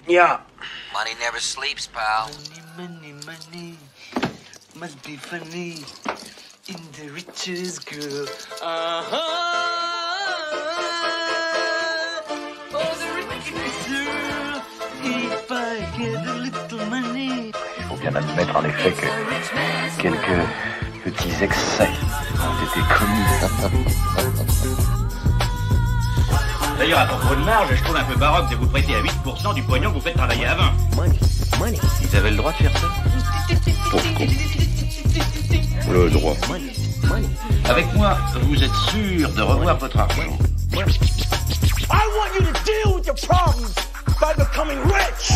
Yeah. Money never sleeps, pal. Money, money, must be funny in the richest girl. Uh-huh. Oh, the richest girl. If I get a little money. Il faut bien admettre en effet que quelques petits excès ont été commis. D'ailleurs, à propos de marge, je trouve un peu baroque de vous prêter à 8% du pognon que vous faites travailler à 20. Money. Ils avaient le droit de faire ça. Pourquoi? Le droit. Avec moi, vous êtes sûr de revoir votre argent. I want you to deal with your problems by becoming rich.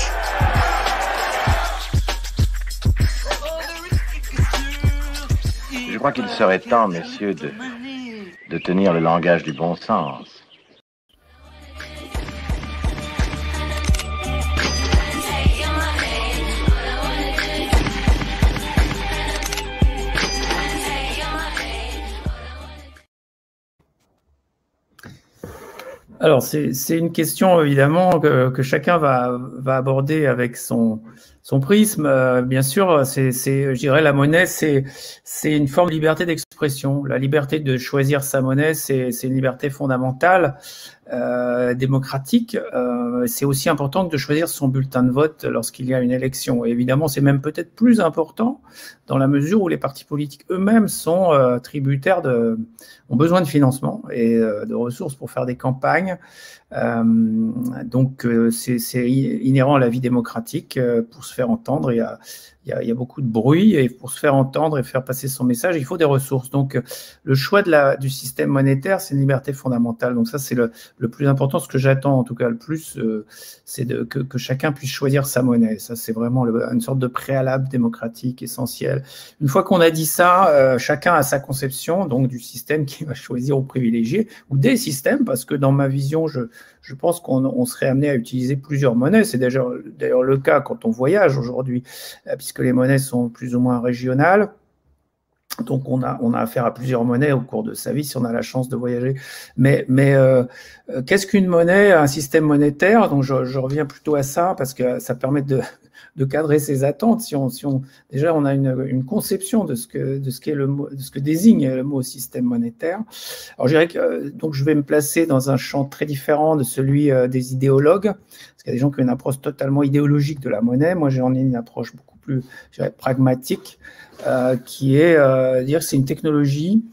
Je crois qu'il serait temps, messieurs, de tenir le langage du bon sens. Alors, c'est une question, évidemment, que chacun va aborder avec son prisme. Bien sûr, je dirais, la monnaie, c'est une forme de liberté d'expression. La liberté de choisir sa monnaie, c'est une liberté fondamentale, démocratique. C'est aussi important que de choisir son bulletin de vote lorsqu'il y a une élection. Et évidemment, c'est même peut-être plus important dans la mesure où les partis politiques eux-mêmes sont tributaires ont besoin de financement et de ressources pour faire des campagnes. Donc, c'est inhérent à la vie démocratique. Pour se faire entendre, il y a beaucoup de bruit, et pour se faire entendre et faire passer son message, il faut des ressources. Donc, le choix du système monétaire, c'est une liberté fondamentale. Donc ça, c'est le plus important. Ce que j'attends, en tout cas, le plus, c'est que chacun puisse choisir sa monnaie. Ça, c'est vraiment une sorte de préalable démocratique essentiel. Une fois qu'on a dit ça, chacun a sa conception donc du système qu'il va choisir ou privilégier, ou des systèmes, parce que dans ma vision, je pense qu'on serait amené à utiliser plusieurs monnaies. C'est d'ailleurs le cas quand on voyage aujourd'hui, puisque les monnaies sont plus ou moins régionales. Donc, on a affaire à plusieurs monnaies au cours de sa vie si on a la chance de voyager. Mais qu'est-ce qu'une monnaie, un système monétaire? Donc, je reviens plutôt à ça parce que ça permet de cadrer ses attentes. Déjà, on a une conception de ce que désigne le mot système monétaire. Alors, je dirais que donc je vais me placer dans un champ très différent de celui des idéologues, parce qu'il y a des gens qui ont une approche totalement idéologique de la monnaie. Moi, j'en ai une approche beaucoup plus, je dirais, pragmatique, qui est dire que c'est une technologie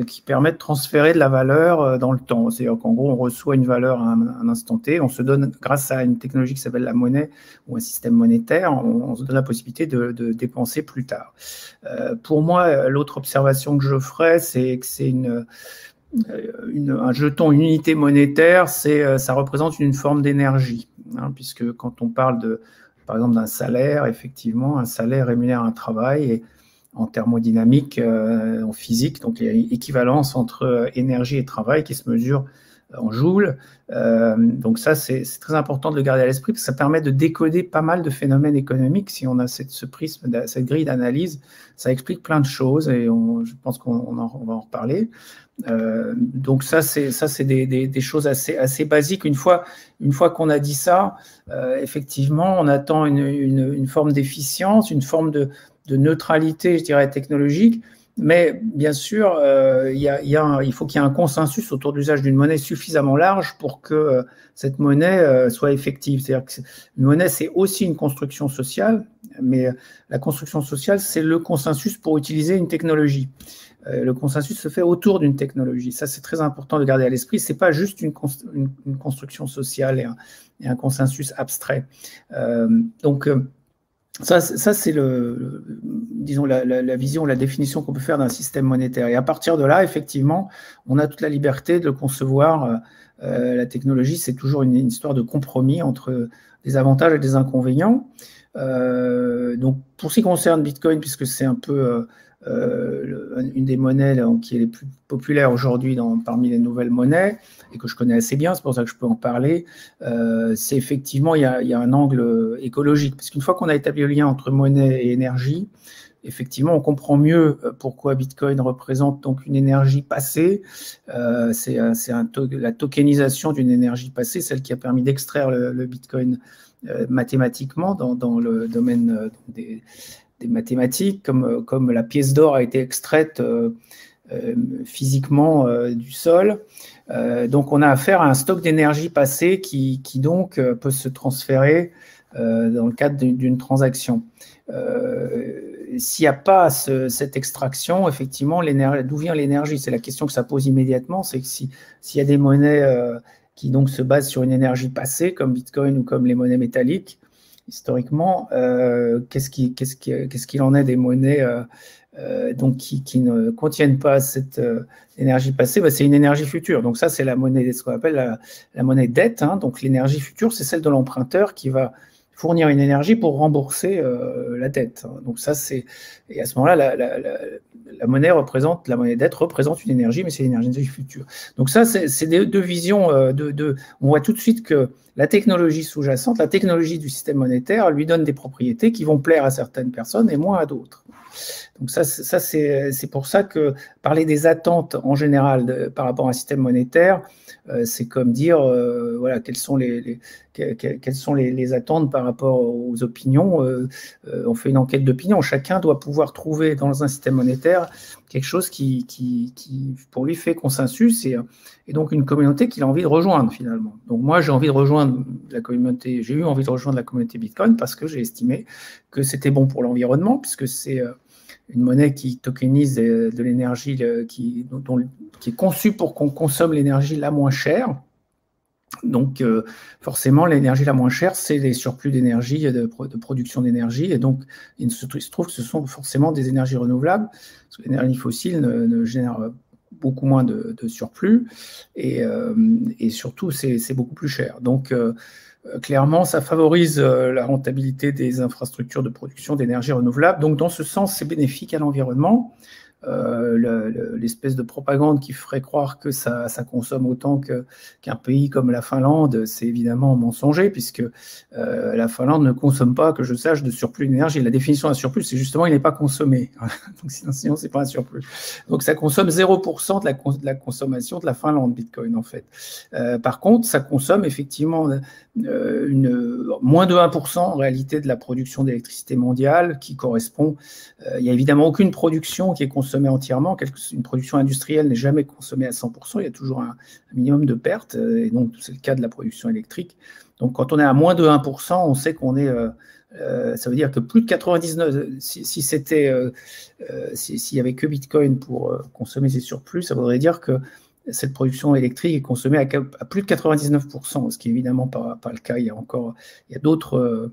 qui permet de transférer de la valeur dans le temps. C'est-à-dire qu'en gros, on reçoit une valeur à un instant T, on se donne, grâce à une technologie qui s'appelle la monnaie ou un système monétaire, on se donne la possibilité de dépenser plus tard. Pour moi, l'autre observation que je ferais, c'est que c'est un jeton, une unité monétaire, ça représente une forme d'énergie, hein, puisque quand on parle par exemple d'un salaire, effectivement, un salaire rémunère un travail, et en thermodynamique, en physique, donc il y a une équivalence entre énergie et travail qui se mesure en joules. Donc ça, c'est très important de le garder à l'esprit, parce que ça permet de décoder pas mal de phénomènes économiques. Si on a ce prisme, cette grille d'analyse, ça explique plein de choses, et je pense qu'on va en reparler. Donc ça, c'est des choses assez basiques. Une fois qu'on a dit ça, effectivement, on attend une forme d'efficience, une forme de neutralité, je dirais, technologique. Mais bien sûr, il faut qu'il y ait un consensus autour de l'usage d'une monnaie suffisamment large pour que cette monnaie soit effective. C'est-à-dire qu'une monnaie, c'est aussi une construction sociale, mais la construction sociale, c'est le consensus pour utiliser une technologie. Le consensus se fait autour d'une technologie. Ça, c'est très important de garder à l'esprit. C'est pas juste une construction sociale et un consensus abstrait. Donc, ça c'est disons la vision, la définition qu'on peut faire d'un système monétaire. Et à partir de là, effectivement, on a toute la liberté de le concevoir. La technologie, c'est toujours une histoire de compromis entre des avantages et des inconvénients. Donc, pour ce qui concerne Bitcoin, puisque c'est un peu une des monnaies qui est les plus populaires aujourd'hui parmi les nouvelles monnaies, et que je connais assez bien, c'est pour ça que je peux en parler, c'est effectivement, il y a un angle écologique, parce qu'une fois qu'on a établi le lien entre monnaie et énergie, effectivement, on comprend mieux pourquoi Bitcoin représente donc une énergie passée. C'est la tokenisation d'une énergie passée, celle qui a permis d'extraire le Bitcoin mathématiquement dans le domaine des mathématiques, comme la pièce d'or a été extraite physiquement du sol. Donc on a affaire à un stock d'énergie passée qui donc peut se transférer dans le cadre d'une transaction. S'il n'y a pas cette extraction, effectivement, d'où vient l'énergie? C'est la question que ça pose immédiatement, c'est que s'il y a des monnaies qui donc se basent sur une énergie passée, comme Bitcoin ou comme les monnaies métalliques, historiquement, qu'est-ce qu'il en est des monnaies donc qui ne contiennent pas cette énergie passée? C'est une énergie future. Donc ça, c'est la monnaie, ce qu'on appelle la monnaie dette. Donc l'énergie future, c'est celle de l'emprunteur qui va fournir une énergie pour rembourser la dette. Donc ça, et à ce moment-là, la monnaie dette représente une énergie, mais c'est une énergie future. Donc ça, c'est deux visions. On voit tout de suite que la technologie sous-jacente, la technologie du système monétaire, lui donne des propriétés qui vont plaire à certaines personnes et moins à d'autres. Donc ça c'est pour ça que parler des attentes en général par rapport à un système monétaire, c'est comme dire voilà, quelles sont les attentes par rapport aux opinions. On fait une enquête d'opinion. Chacun doit pouvoir trouver dans un système monétaire quelque chose qui pour lui fait consensus et donc une communauté qu'il a envie de rejoindre finalement. Donc moi j'ai eu envie de rejoindre la communauté Bitcoin parce que j'ai estimé que c'était bon pour l'environnement, puisque c'est une monnaie qui tokenise de l'énergie qui est conçue pour qu'on consomme l'énergie la moins chère. Donc, forcément, l'énergie la moins chère, c'est les surplus d'énergie, de production d'énergie. Et donc, il se trouve que ce sont forcément des énergies renouvelables, parce que l'énergie fossile ne génère beaucoup moins de surplus. Et surtout, c'est beaucoup plus cher. Donc, clairement, ça favorise la rentabilité des infrastructures de production d'énergie renouvelable. Donc, dans ce sens, c'est bénéfique à l'environnement. L'espèce de propagande qui ferait croire que ça consomme autant qu'un pays comme la Finlande, c'est évidemment mensonger, puisque la Finlande ne consomme pas, que je sache, de surplus d'énergie. La définition d'un surplus, c'est justement il n'est pas consommé. Donc sinon, c'est pas un surplus. Donc ça consomme 0% de la consommation de la Finlande, Bitcoin, en fait. Par contre, ça consomme effectivement moins de 1% en réalité de la production d'électricité mondiale, qui correspond. Il n'y a évidemment aucune production qui est consommée entièrement. Une production industrielle n'est jamais consommée à 100%, il y a toujours un minimum de pertes, et donc c'est le cas de la production électrique. Donc quand on est à moins de 1%, on sait qu'on est, ça veut dire que plus de 99, s'il n'y avait que Bitcoin pour consommer ces surplus, ça voudrait dire que cette production électrique est consommée à plus de 99%, ce qui est évidemment pas le cas. Il y a d'autres,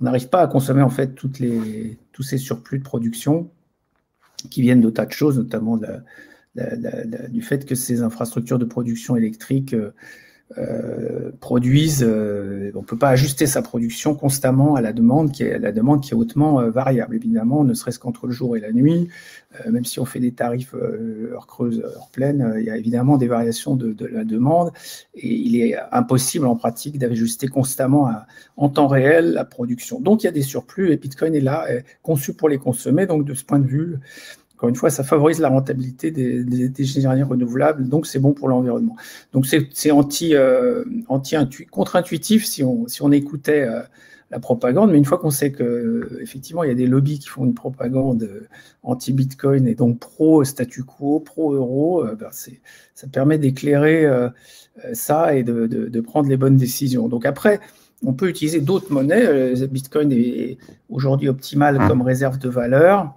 on n'arrive pas à consommer en fait tous ces surplus de production qui viennent de tas de choses, notamment du fait que ces infrastructures de production électrique produisent, on ne peut pas ajuster sa production constamment à la demande qui est hautement variable, évidemment, ne serait-ce qu'entre le jour et la nuit, même si on fait des tarifs heure creuse, heure pleine, il y a évidemment des variations de la demande, et il est impossible en pratique d'ajuster constamment en temps réel la production. Donc il y a des surplus, et Bitcoin est là, conçu pour les consommer, donc de ce point de vue, encore une fois, ça favorise la rentabilité des énergies renouvelables, donc c'est bon pour l'environnement. Donc c'est contre-intuitif si on écoutait la propagande, mais une fois qu'on sait qu'effectivement il y a des lobbies qui font une propagande anti-Bitcoin et donc pro-statu quo, pro-euro, ça permet d'éclairer ça et de prendre les bonnes décisions. Donc après, on peut utiliser d'autres monnaies. Bitcoin est aujourd'hui optimal comme réserve de valeur,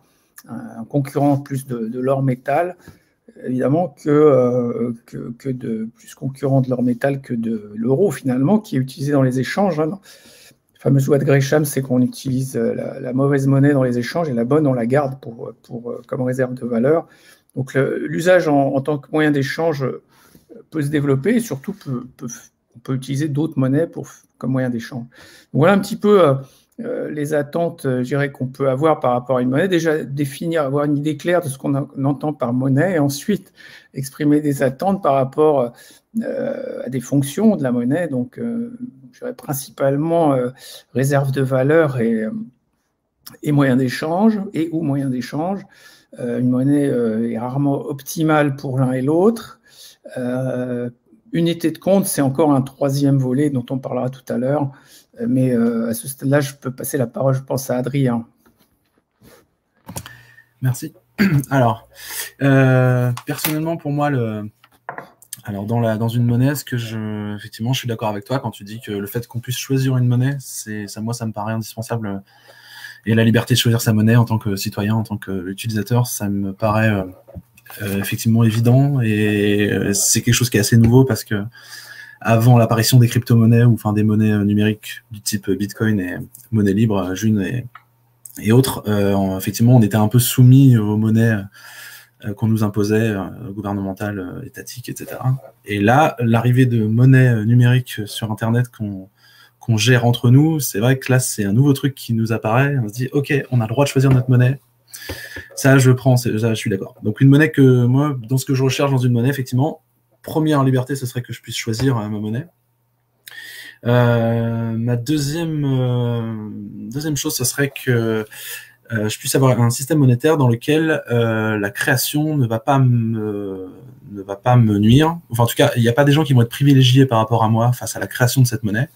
un concurrent plus de l'or métal, évidemment, plus concurrent de l'or métal que de l'euro, finalement, qui est utilisé dans les échanges. La fameuse loi de Gresham, c'est qu'on utilise la mauvaise monnaie dans les échanges et la bonne, on la garde comme réserve de valeur. Donc l'usage en tant que moyen d'échange peut se développer, et surtout on peut utiliser d'autres monnaies comme moyen d'échange. Voilà un petit peu les attentes, je dirais, qu'on peut avoir par rapport à une monnaie. Déjà, définir, avoir une idée claire de ce qu'on entend par monnaie, et ensuite exprimer des attentes par rapport à des fonctions de la monnaie. Donc, je dirais principalement réserve de valeur et et moyen d'échange, et ou moyen d'échange. Une monnaie est rarement optimale pour l'un et l'autre. Unité de compte, c'est encore un troisième volet dont on parlera tout à l'heure. Mais à ce stade-là, je peux passer la parole, je pense, à Adrien. Merci. Alors, personnellement, pour moi, alors dans une monnaie, effectivement, je suis d'accord avec toi quand tu dis que le fait qu'on puisse choisir une monnaie, moi, ça me paraît indispensable. Et la liberté de choisir sa monnaie en tant que citoyen, en tant qu'utilisateur, ça me paraît effectivement évident. Et c'est quelque chose qui est assez nouveau parce que avant l'apparition des crypto-monnaies ou enfin des monnaies numériques du type Bitcoin et monnaie libre, June et autres, effectivement, on était un peu soumis aux monnaies qu'on nous imposait, gouvernementales, étatiques, etc. Et là, l'arrivée de monnaies numériques sur Internet qu'on gère entre nous, c'est vrai que là, c'est un nouveau truc qui nous apparaît. On se dit, OK, on a le droit de choisir notre monnaie. Ça, je suis d'accord. Donc, une monnaie que moi, dans ce que je recherche dans une monnaie, effectivement, première liberté, ce serait que je puisse choisir ma monnaie. Ma deuxième chose, ce serait que je puisse avoir un système monétaire dans lequel la création ne va pas me nuire. Enfin, en tout cas, il n'y a pas des gens qui vont être privilégiés par rapport à moi face à la création de cette monnaie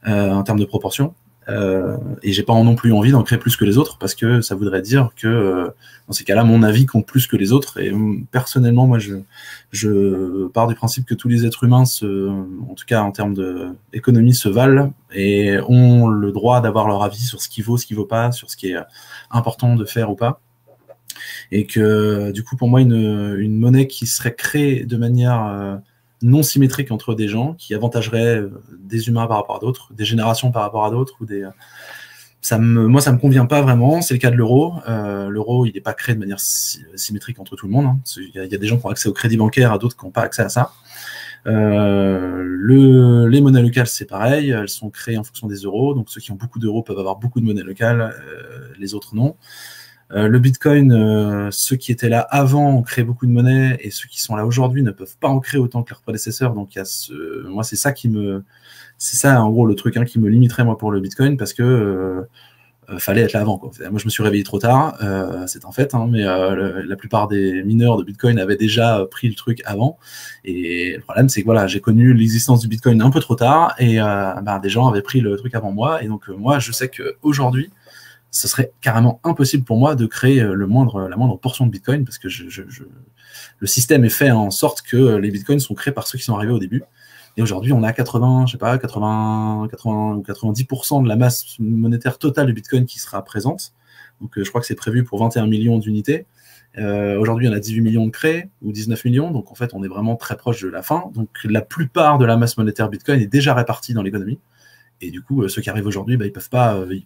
en termes de proportion. Et j'ai pas non plus envie d'en créer plus que les autres parce que ça voudrait dire que dans ces cas-là, mon avis compte plus que les autres. Et personnellement, moi, je pars du principe que tous les êtres humains, en tout cas en termes d'économie, se valent et ont le droit d'avoir leur avis sur ce qui vaut pas, sur ce qui est important de faire ou pas. Et que du coup, pour moi, une monnaie qui serait créée de manière non symétrique entre des gens, qui avantagerait des humains par rapport à d'autres, des générations par rapport à d'autres, ou moi, ça me convient pas vraiment. C'est le cas de l'euro. L'euro, il n'est pas créé de manière symétrique entre tout le monde. Hein. Il y a des gens qui ont accès au crédit bancaire, à d'autres qui n'ont pas accès à ça. Les monnaies locales, c'est pareil. Elles sont créées en fonction des euros. Donc, ceux qui ont beaucoup d'euros peuvent avoir beaucoup de monnaies locales, les autres non. Le Bitcoin, ceux qui étaient là avant ont créé beaucoup de monnaie et ceux qui sont là aujourd'hui ne peuvent pas en créer autant que leurs prédécesseurs. Donc, moi, c'est ça en gros le truc qui me limiterait moi pour le Bitcoin parce que fallait être là avant, quoi. Moi, je me suis réveillé trop tard, c'est en fait, mais la plupart des mineurs de Bitcoin avaient déjà pris le truc avant. Et le problème, c'est que voilà, j'ai connu l'existence du Bitcoin un peu trop tard et des gens avaient pris le truc avant moi. Et donc, moi, je sais qu'aujourd'hui, ce serait carrément impossible pour moi de créer la moindre portion de Bitcoin parce que le système est fait en sorte que les Bitcoins sont créés par ceux qui sont arrivés au début. Et aujourd'hui, on a 80 ou 90% de la masse monétaire totale du Bitcoin qui sera présente. Donc, je crois que c'est prévu pour 21 millions d'unités. Aujourd'hui, on a 18 millions de créés ou 19 millions. Donc, en fait, on est vraiment très proche de la fin. Donc, la plupart de la masse monétaire Bitcoin est déjà répartie dans l'économie. Et du coup, ceux qui arrivent aujourd'hui, ils peuvent pas... ils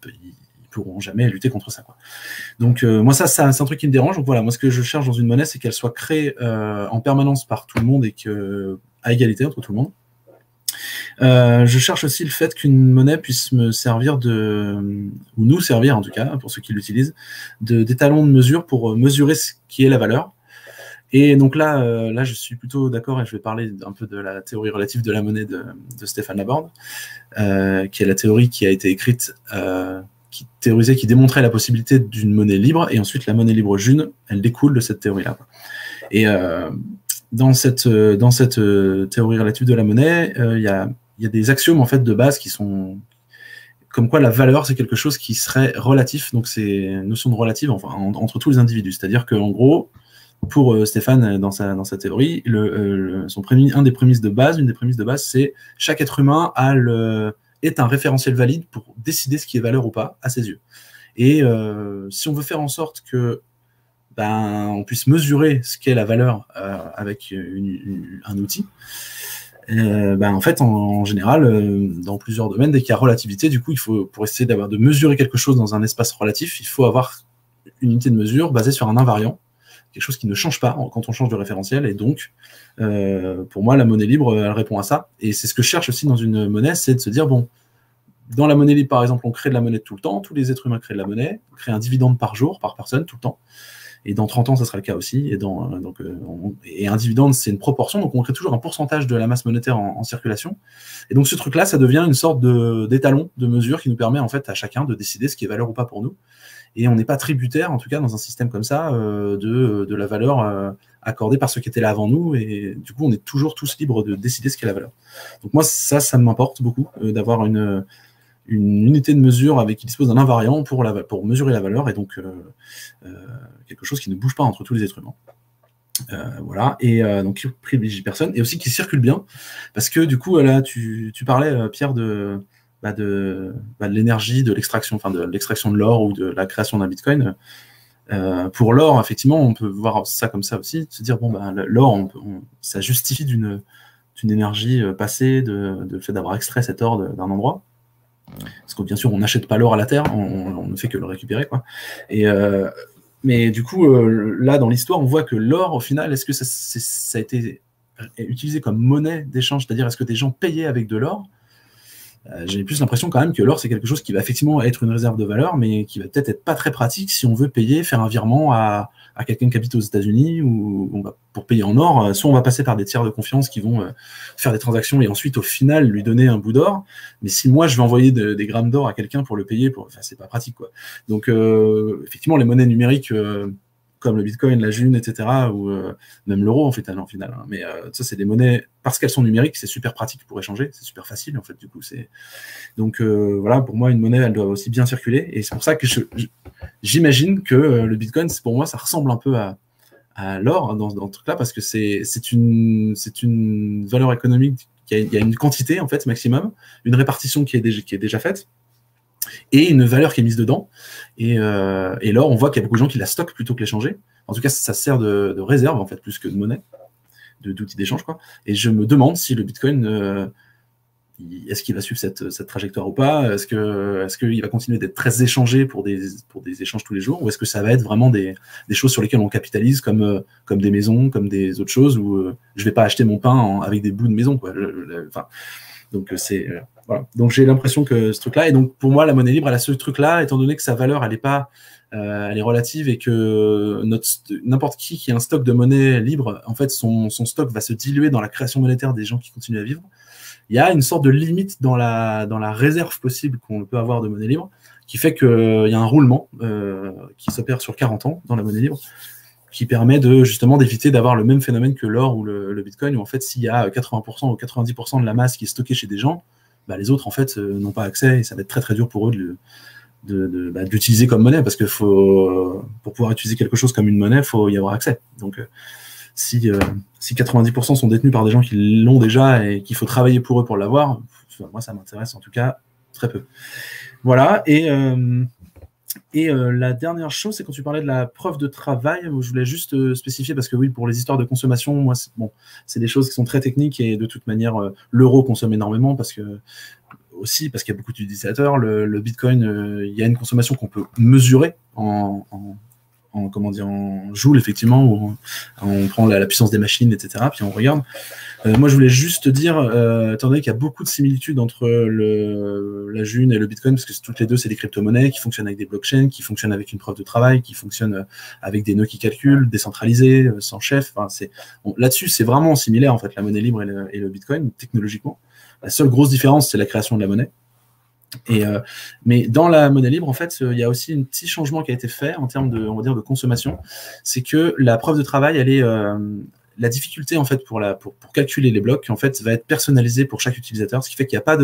pourront jamais lutter contre ça, quoi. Donc moi ça c'est un truc qui me dérange. Donc voilà, moi ce que je cherche dans une monnaie, c'est qu'elle soit créée en permanence par tout le monde et à égalité entre tout le monde. Je cherche aussi le fait qu'une monnaie puisse me servir ou nous servir en tout cas, pour ceux qui l'utilisent, d'étalon de mesure pour mesurer ce qui est la valeur. Et donc là je suis plutôt d'accord et je vais parler un peu de la théorie relative de la monnaie de Stéphane Laborde, qui est la théorie qui a été écrite qui démontrait la possibilité d'une monnaie libre, et ensuite la monnaie libre June, elle découle de cette théorie-là. Et dans cette théorie relative de la monnaie, il y a des axiomes en fait de base qui sont comme quoi la valeur c'est quelque chose qui serait relatif, donc c'est une notion de relative entre tous les individus, c'est-à-dire qu'en gros, pour Stéphane dans sa théorie, une des prémices de base, c'est chaque être humain est un référentiel valide pour décider ce qui est valeur ou pas à ses yeux. Et si on veut faire en sorte que on puisse mesurer ce qu'est la valeur avec un outil, en fait, en général, dans plusieurs domaines, dès qu'il y a relativité, du coup, pour essayer de mesurer quelque chose dans un espace relatif, il faut avoir une unité de mesure basée sur un invariant, quelque chose qui ne change pas quand on change de référentiel. Et donc, pour moi, la monnaie libre, elle répond à ça. Et c'est ce que je cherche aussi dans une monnaie, c'est de se dire, bon, dans la monnaie libre, par exemple, on crée de la monnaie tout le temps, tous les êtres humains créent de la monnaie, on crée un dividende par jour, par personne, tout le temps. Et dans 30 ans, ça sera le cas aussi. Et un dividende, c'est une proportion. Donc, on crée toujours un pourcentage de la masse monétaire en circulation. Et donc, ce truc-là, ça devient une sorte d'étalon, de mesure qui nous permet, en fait, à chacun de décider ce qui est valeur ou pas pour nous. Et on n'est pas tributaire, en tout cas, dans un système comme ça, de la valeur accordée par ceux qui étaient là avant nous. Et du coup, on est toujours tous libres de décider ce qu'est la valeur. Donc, moi, ça m'importe beaucoup d'avoir une unité de mesure qui dispose d'un invariant pour mesurer la valeur, et donc quelque chose qui ne bouge pas entre tous les êtres humains. Voilà, et donc qui privilégie personne, et aussi qui circule bien, parce que du coup, là, tu parlais, Pierre, de l'énergie, de l'extraction, enfin de l'extraction de l'or ou de la création d'un bitcoin. Pour l'or, effectivement, on peut voir ça comme ça aussi, se dire, bon, l'or, ça justifie d'une énergie passée, de fait d'avoir extrait cet or d'un endroit. Parce que bien sûr, on n'achète pas l'or à la terre, on ne fait que le récupérer, quoi. Mais du coup, là, dans l'histoire, on voit que l'or, au final, est-ce que ça a été utilisé comme monnaie d'échange, c'est-à-dire est-ce que des gens payaient avec de l'or? J'ai plus l'impression quand même que l'or, c'est quelque chose qui va effectivement être une réserve de valeur, mais qui va peut-être être pas très pratique si on veut payer, faire un virement à quelqu'un qui habite aux États-Unis, ou pour payer en or, soit on va passer par des tiers de confiance qui vont faire des transactions et ensuite, au final, lui donner un bout d'or. Mais si moi, je vais envoyer des grammes d'or à quelqu'un pour le payer, c'est pas pratique, quoi. Donc, effectivement, les monnaies numériques, comme le Bitcoin, la June, etc., ou même l'euro, en fait, en final. Hein. Mais ça, c'est des monnaies, parce qu'elles sont numériques, c'est super pratique pour échanger, c'est super facile, en fait, du coup. Donc, voilà, pour moi, une monnaie, elle doit aussi bien circuler, et c'est pour ça que j'imagine que le Bitcoin, pour moi, ça ressemble un peu à l'or, hein, dans ce truc-là, parce que c'est une valeur économique, il y a une quantité, en fait, maximum, une répartition qui est déjà faite, et une valeur qui est mise dedans. Et l'or, on voit qu'il y a beaucoup de gens qui la stockent plutôt que l'échanger. En tout cas, ça sert de réserve, en fait, plus que de monnaie, d'outil d'échange, quoi. Et je me demande si le Bitcoin, est-ce qu'il va suivre cette trajectoire ou pas? Est-ce qu'il va continuer d'être très échangé pour des échanges tous les jours? Ou est-ce que ça va être vraiment des choses sur lesquelles on capitalise, comme des maisons, comme des autres choses, où je vais pas acheter mon pain avec des bouts de maison, quoi. Donc, voilà. Donc, j'ai l'impression que ce truc-là, et donc, pour moi, la monnaie libre, elle a ce truc-là, étant donné que sa valeur, elle est relative, et que n'importe qui a un stock de monnaie libre, en fait, son stock va se diluer dans la création monétaire des gens qui continuent à vivre. Il y a une sorte de limite dans la réserve possible qu'on peut avoir de monnaie libre, qui fait qu'il y a un roulement qui s'opère sur 40 ans dans la monnaie libre, qui permet justement d'éviter d'avoir le même phénomène que l'or ou le Bitcoin, où en fait, s'il y a 80% ou 90% de la masse qui est stockée chez des gens, les autres, en fait, n'ont pas accès, et ça va être très très dur pour eux d'utiliser comme monnaie, parce que pour pouvoir utiliser quelque chose comme une monnaie, il faut y avoir accès. Donc, si 90% sont détenus par des gens qui l'ont déjà et qu'il faut travailler pour eux pour l'avoir, moi, ça m'intéresse en tout cas très peu. Voilà, et la dernière chose, c'est quand tu parlais de la preuve de travail, je voulais juste spécifier, parce que oui, pour les histoires de consommation, moi, c'est des choses qui sont très techniques, et de toute manière, l'euro consomme énormément, parce qu'il y a beaucoup d'utilisateurs. Le Bitcoin, il y a une consommation qu'on peut mesurer en joule, effectivement, où on prend la puissance des machines, etc., puis on regarde. Moi, je voulais juste te dire, étant donné qu'il y a beaucoup de similitudes entre la June et le Bitcoin, parce que toutes les deux, c'est des crypto-monnaies qui fonctionnent avec des blockchains, qui fonctionnent avec une preuve de travail, qui fonctionnent avec des nœuds qui calculent, décentralisés, sans chef. Enfin, là-dessus, c'est vraiment similaire, en fait, la monnaie libre et le Bitcoin, technologiquement. La seule grosse différence, c'est la création de la monnaie. Mais dans la monnaie libre, en fait, il y a aussi un petit changement qui a été fait en termes de consommation. C'est que la preuve de travail, elle est la difficulté, en fait, pour calculer les blocs, en fait, va être personnalisée pour chaque utilisateur, ce qui fait qu'il n'y a pas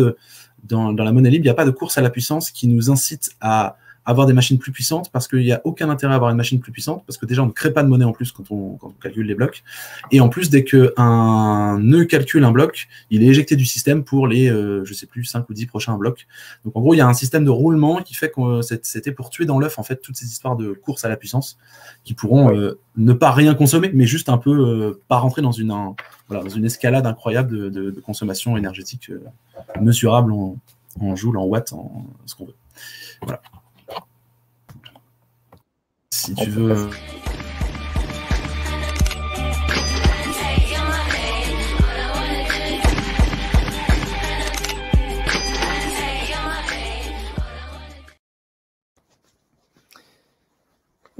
dans la monnaie libre, il n'y a pas de course à la puissance qui nous incite à avoir des machines plus puissantes, parce qu'il n'y a aucun intérêt à avoir une machine plus puissante, parce que déjà on ne crée pas de monnaie en plus quand on calcule les blocs, et en plus dès qu'un nœud calcule un bloc, il est éjecté du système pour les, je sais plus, 5 ou 10 prochains blocs. Donc en gros il y a un système de roulement qui fait que c'était pour tuer dans l'œuf en fait toutes ces histoires de course à la puissance, qui pourront ne pas rien consommer, mais juste un peu pas rentrer dans une escalade incroyable de consommation énergétique mesurable en joules, en watts, en ce qu'on veut. Voilà. Si tu veux.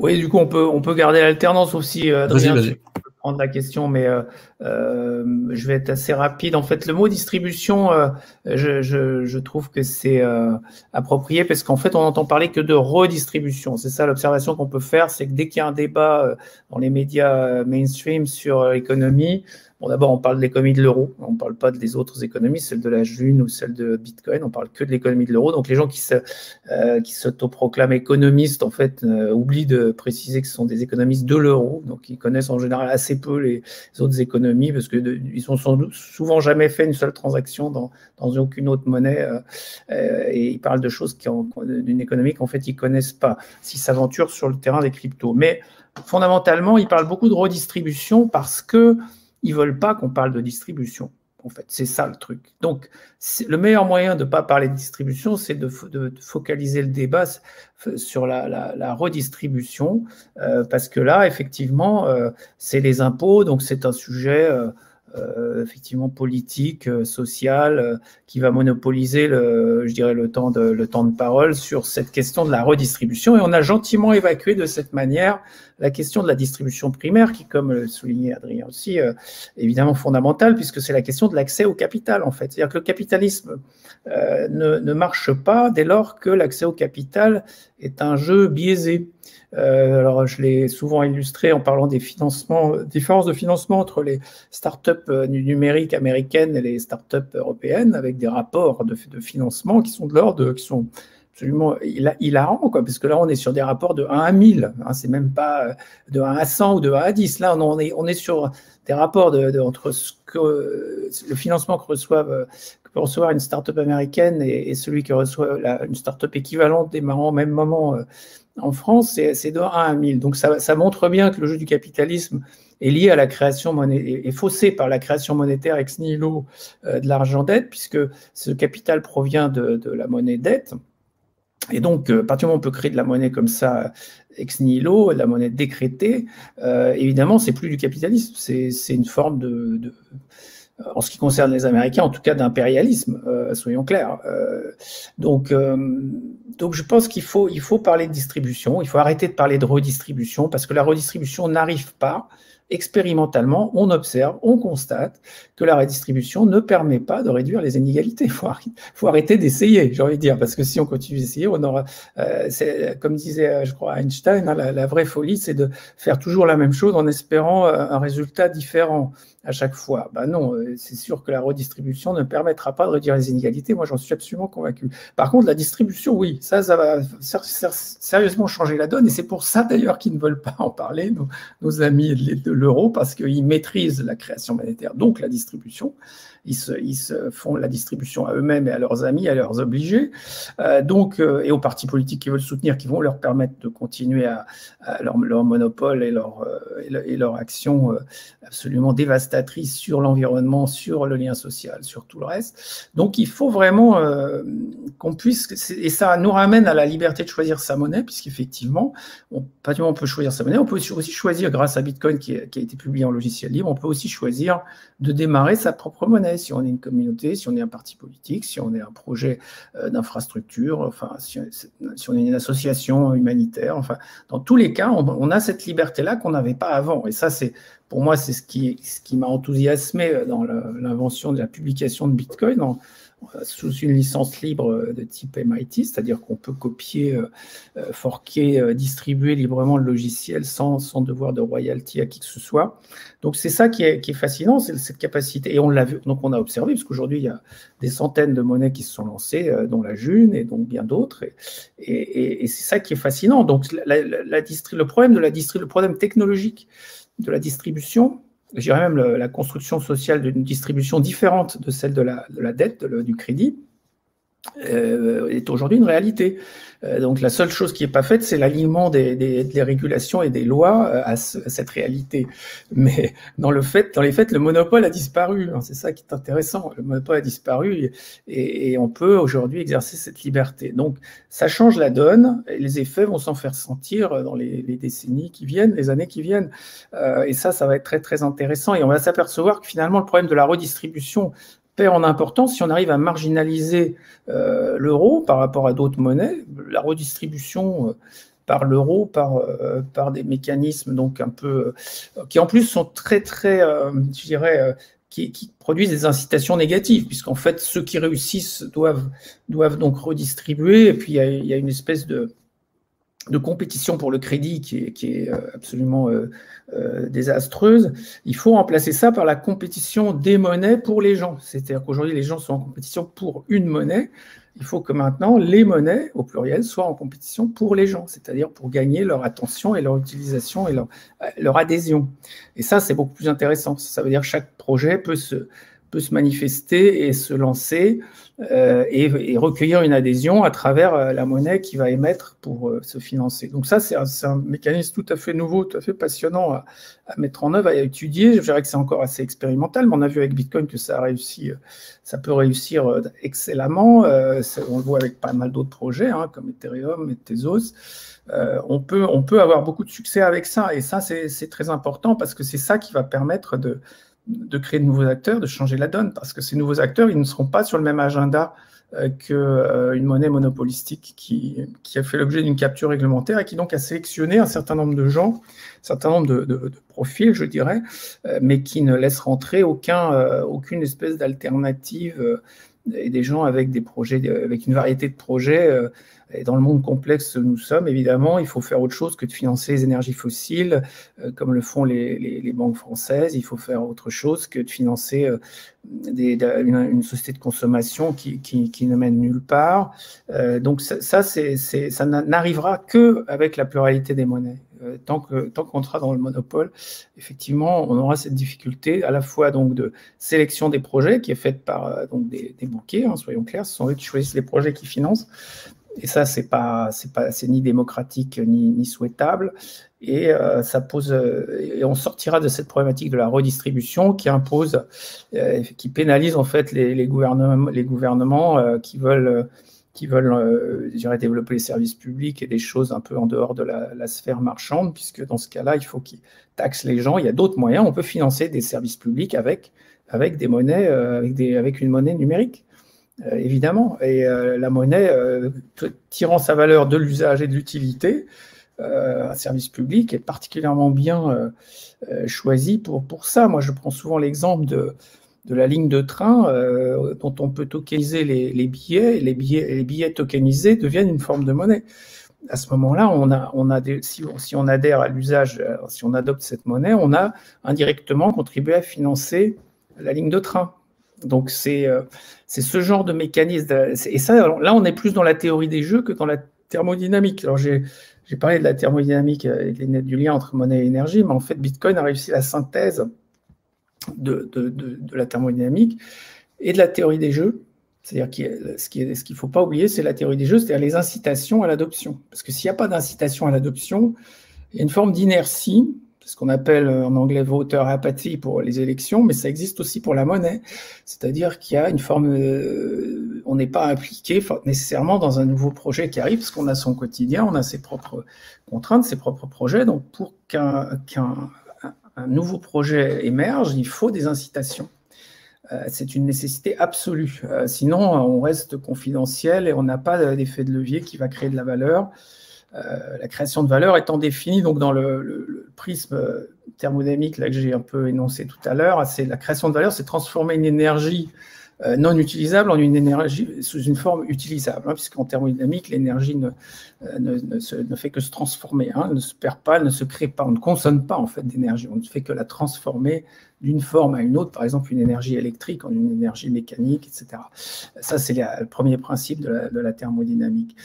Oui, du coup, on peut garder l'alternance aussi, Adrien. Vas-y. Prendre la question, mais je vais être assez rapide. En fait, le mot distribution, je trouve que c'est approprié parce qu'en fait, on n'entend parler que de redistribution. C'est ça l'observation qu'on peut faire, c'est que dès qu'il y a un débat dans les médias mainstream sur l'économie, bon, d'abord, on parle de l'économie de l'euro, on ne parle pas des autres économies, celle de la June ou celle de Bitcoin, on parle que de l'économie de l'euro. Donc, les gens qui s'autoproclament économistes, en fait, oublient de préciser que ce sont des économistes de l'euro, donc ils connaissent en général assez peu les autres économies parce qu'ils ont souvent jamais fait une seule transaction dans aucune autre monnaie et ils parlent de choses d'une économie qu'en fait ils connaissent pas, s'ils s'aventurent sur le terrain des cryptos. Mais fondamentalement, ils parlent beaucoup de redistribution parce que ils veulent pas qu'on parle de distribution. En fait, c'est ça le truc. Donc, le meilleur moyen de ne pas parler de distribution, c'est de focaliser le débat sur la redistribution, parce que là, effectivement, c'est les impôts, donc c'est un sujet effectivement politique, social, qui va monopoliser le temps de parole sur cette question de la redistribution. Et on a gentiment évacué de cette manière la question de la distribution primaire, qui, comme le soulignait Adrien aussi, est évidemment fondamentale, puisque c'est la question de l'accès au capital, en fait. C'est-à-dire que le capitalisme ne marche pas dès lors que l'accès au capital est un jeu biaisé. Alors, je l'ai souvent illustré en parlant des différences de financement entre les startups numériques américaines et les startups européennes, avec des rapports de financement qui sont de l'ordre, qui sont absolument hilarants, quoi, parce que là, on est sur des rapports de 1 à 1000, hein, c'est même pas de 1 à 100 ou de 1 à 10. Là, on est sur des rapports entre le financement que peut recevoir une startup américaine et celui que reçoit une startup équivalente démarrant au même moment en France, c'est de 1 à 1000. Donc ça montre bien que le jeu du capitalisme est lié à la création monétaire, est faussé par la création monétaire ex nihilo de l'argent dette, puisque ce capital provient de la monnaie dette. Et donc, à partir du moment où on peut créer de la monnaie comme ça, ex nihilo, de la monnaie décrétée, évidemment, c'est plus du capitalisme, c'est une forme en ce qui concerne les Américains, en tout cas d'impérialisme, soyons clairs. Donc, je pense qu'il faut parler de distribution, il faut arrêter de parler de redistribution, parce que la redistribution n'arrive pas. Expérimentalement, on observe, on constate que la redistribution ne permet pas de réduire les inégalités. Il faut arrêter d'essayer, j'ai envie de dire, parce que si on continue d'essayer, on aura, comme disait, je crois, Einstein, hein, la vraie folie, c'est de faire toujours la même chose en espérant un résultat différent à chaque fois. Ben non, c'est sûr que la redistribution ne permettra pas de réduire les inégalités. Moi, j'en suis absolument convaincu. Par contre, la distribution, oui, ça va sérieusement changer la donne. Et c'est pour ça, d'ailleurs, qu'ils ne veulent pas en parler, nos amis de l'euro, parce qu'ils maîtrisent la création monétaire, donc la distribution. Ils se font la distribution à eux-mêmes et à leurs amis, à leurs obligés, et aux partis politiques qui veulent soutenir, qui vont leur permettre de continuer à leur monopole et leur action absolument dévastatrice sur l'environnement, sur le lien social, sur tout le reste. Donc il faut vraiment qu'on puisse, et ça nous ramène à la liberté de choisir sa monnaie, puisqu'effectivement, pas du moment on peut choisir sa monnaie, on peut aussi choisir, grâce à Bitcoin qui a été publié en logiciel libre, on peut aussi choisir de démarrer sa propre monnaie. Si on est une communauté, si on est un parti politique, si on est un projet d'infrastructure, enfin, si on est une association humanitaire, enfin, dans tous les cas, on a cette liberté-là qu'on n'avait pas avant. Et ça, pour moi, c'est ce qui m'a enthousiasmé dans l'invention de la publication de Bitcoin sous une licence libre de type MIT, c'est-à-dire qu'on peut copier, forquer, distribuer librement le logiciel sans devoir de royalty à qui que ce soit. Donc c'est ça qui est fascinant, c'est cette capacité. Et on l'a vu, donc on a observé, parce qu'aujourd'hui il y a des centaines de monnaies qui se sont lancées, dont la June et donc bien d'autres. Et c'est ça qui est fascinant. Donc le problème technologique de la distribution, je dirais même la construction sociale d'une distribution différente de celle de la dette, du crédit, est aujourd'hui une réalité. Donc la seule chose qui n'est pas faite, c'est l'alignement des régulations et des lois à cette réalité. Mais dans les faits, le monopole a disparu. C'est ça qui est intéressant. Le monopole a disparu et on peut aujourd'hui exercer cette liberté. Donc ça change la donne et les effets vont s'en faire sentir dans les décennies qui viennent, les années qui viennent. Et ça va être très, très intéressant. Et on va s'apercevoir que finalement, le problème de la redistribution perd en importance si on arrive à marginaliser l'euro par rapport à d'autres monnaies. La redistribution par l'euro, par des mécanismes donc un peu qui en plus sont très je dirais qui produisent des incitations négatives, puisqu'en fait ceux qui réussissent doivent donc redistribuer, et puis il y a une espèce de compétition pour le crédit qui est absolument désastreuse. Il faut remplacer ça par la compétition des monnaies pour les gens. C'est-à-dire qu'aujourd'hui, les gens sont en compétition pour une monnaie. Il faut que maintenant, les monnaies, au pluriel, soient en compétition pour les gens, c'est-à-dire pour gagner leur attention et leur utilisation et leur adhésion. Et ça, c'est beaucoup plus intéressant. Ça veut dire que chaque projet peut se manifester et se lancer et recueillir une adhésion à travers la monnaie qu'il va émettre pour se financer. Donc ça, c'est un mécanisme tout à fait nouveau, tout à fait passionnant à mettre en œuvre, à étudier. Je dirais que c'est encore assez expérimental, mais on a vu avec Bitcoin que ça peut réussir excellemment. On le voit avec pas mal d'autres projets, comme Ethereum et Tezos. On peut avoir beaucoup de succès avec ça, et ça, c'est très important parce que c'est ça qui va permettre de créer de nouveaux acteurs, de changer la donne, parce que ces nouveaux acteurs, ils ne seront pas sur le même agenda qu'une monnaie monopolistique qui a fait l'objet d'une capture réglementaire et qui donc a sélectionné un certain nombre de gens, un certain nombre de profils, je dirais, mais qui ne laisse rentrer aucune espèce d'alternative et des gens avec des projets, avec une variété de projets. Et dans le monde complexe où nous sommes, évidemment, il faut faire autre chose que de financer les énergies fossiles, comme le font les banques françaises. Il faut faire autre chose que de financer une société de consommation qui ne mène nulle part. Donc ça n'arrivera qu'avec la pluralité des monnaies. Tant qu'on sera dans le monopole, effectivement, on aura cette difficulté à la fois donc de sélection des projets qui est faite par donc des banquiers, soyons clairs, ce sont eux qui choisissent les projets qu'ils financent. Et ça, c'est ni démocratique ni souhaitable. Et ça pose, et on sortira de cette problématique de la redistribution qui impose, qui pénalise en fait les gouvernements qui veulent je dirais, développer les services publics et des choses un peu en dehors de la sphère marchande, puisque dans ce cas-là, il faut qu'ils taxent les gens. Il y a d'autres moyens. On peut financer des services publics avec des monnaies, avec une monnaie numérique. Évidemment, et la monnaie tirant sa valeur de l'usage et de l'utilité, un service public est particulièrement bien choisi pour ça. Moi, je prends souvent l'exemple de la ligne de train dont on peut tokeniser les billets, et les billets tokenisés deviennent une forme de monnaie. À ce moment-là, si on adhère à l'usage, si on adopte cette monnaie, on a indirectement contribué à financer la ligne de train. Donc, c'est ce genre de mécanisme. Et ça, là, on est plus dans la théorie des jeux que dans la thermodynamique. Alors, j'ai parlé de la thermodynamique et du lien entre monnaie et énergie, mais en fait, Bitcoin a réussi la synthèse de la thermodynamique et de la théorie des jeux. C'est-à-dire ce qu'il ne faut pas oublier, c'est la théorie des jeux, c'est-à-dire les incitations à l'adoption. Parce que s'il n'y a pas d'incitation à l'adoption, il y a une forme d'inertie, ce qu'on appelle en anglais voter apathy pour les élections, mais ça existe aussi pour la monnaie. C'est-à-dire qu'il y a une forme, on n'est pas impliqué nécessairement dans un nouveau projet qui arrive, parce qu'on a son quotidien, on a ses propres contraintes, ses propres projets. Donc pour qu'un nouveau projet émerge, il faut des incitations. C'est une nécessité absolue. Sinon, on reste confidentiel et on n'a pas d'effet de levier qui va créer de la valeur. La création de valeur étant définie donc dans le prisme thermodynamique là, que j'ai un peu énoncé tout à l'heure, c'est la création de valeur, c'est transformer une énergie non utilisable en une énergie sous une forme utilisable, puisqu'en thermodynamique, l'énergie ne fait que se transformer, elle ne se perd pas, elle ne se crée pas, on ne consomme pas en fait d'énergie, on ne fait que la transformer d'une forme à une autre, par exemple une énergie électrique en une énergie mécanique, etc. Ça, c'est le premier principe de la thermodynamique.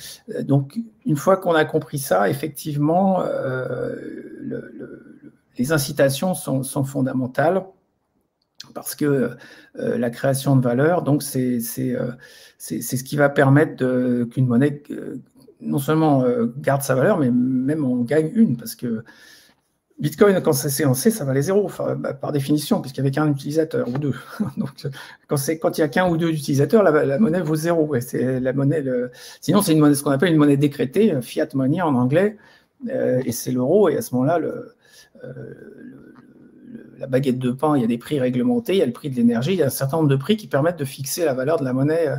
Donc, une fois qu'on a compris ça, effectivement, les incitations sont fondamentales. Parce que la création de valeur, donc c'est ce qui va permettre qu'une monnaie non seulement garde sa valeur, mais même on gagne une, parce que Bitcoin, quand ça s'est lancé, ça valait zéro, par définition, puisqu'il n'y avait qu'un utilisateur ou deux. Donc, quand il n'y a qu'un ou deux utilisateurs, la monnaie vaut zéro. Ouais, c'est la monnaie. Sinon, c'est une monnaie, ce qu'on appelle une monnaie décrétée, fiat money en anglais, et c'est l'euro. Et à ce moment-là, la baguette de pain, il y a des prix réglementés, il y a le prix de l'énergie, il y a un certain nombre de prix qui permettent de fixer la valeur de la monnaie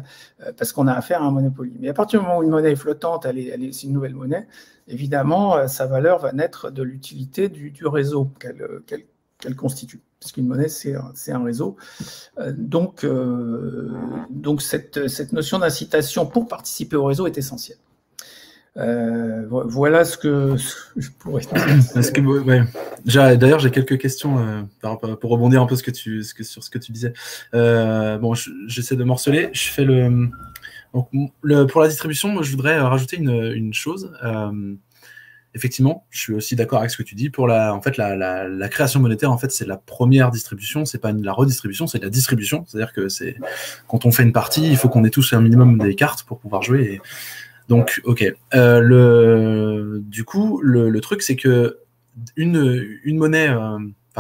parce qu'on a affaire à un monopoly. Mais à partir du moment où une monnaie est flottante, c'est une nouvelle monnaie, évidemment, sa valeur va naître de l'utilité du réseau qu'elle constitue. Parce qu'une monnaie, c'est un réseau. Donc cette notion d'incitation pour participer au réseau est essentielle. Voilà ce que je pourrais dire. Ouais. D'ailleurs, j'ai quelques questions pour rebondir un peu sur ce que tu disais. Bon, j'essaie de morceler. Je fais pour la distribution, moi, je voudrais rajouter une chose. Effectivement, je suis aussi d'accord avec ce que tu dis. Pour la création monétaire, en fait, c'est la première distribution, c'est pas la redistribution, c'est la distribution. C'est-à-dire que quand on fait une partie, il faut qu'on ait tous un minimum des cartes pour pouvoir jouer. Donc, ok. Du coup, le truc, c'est que une monnaie,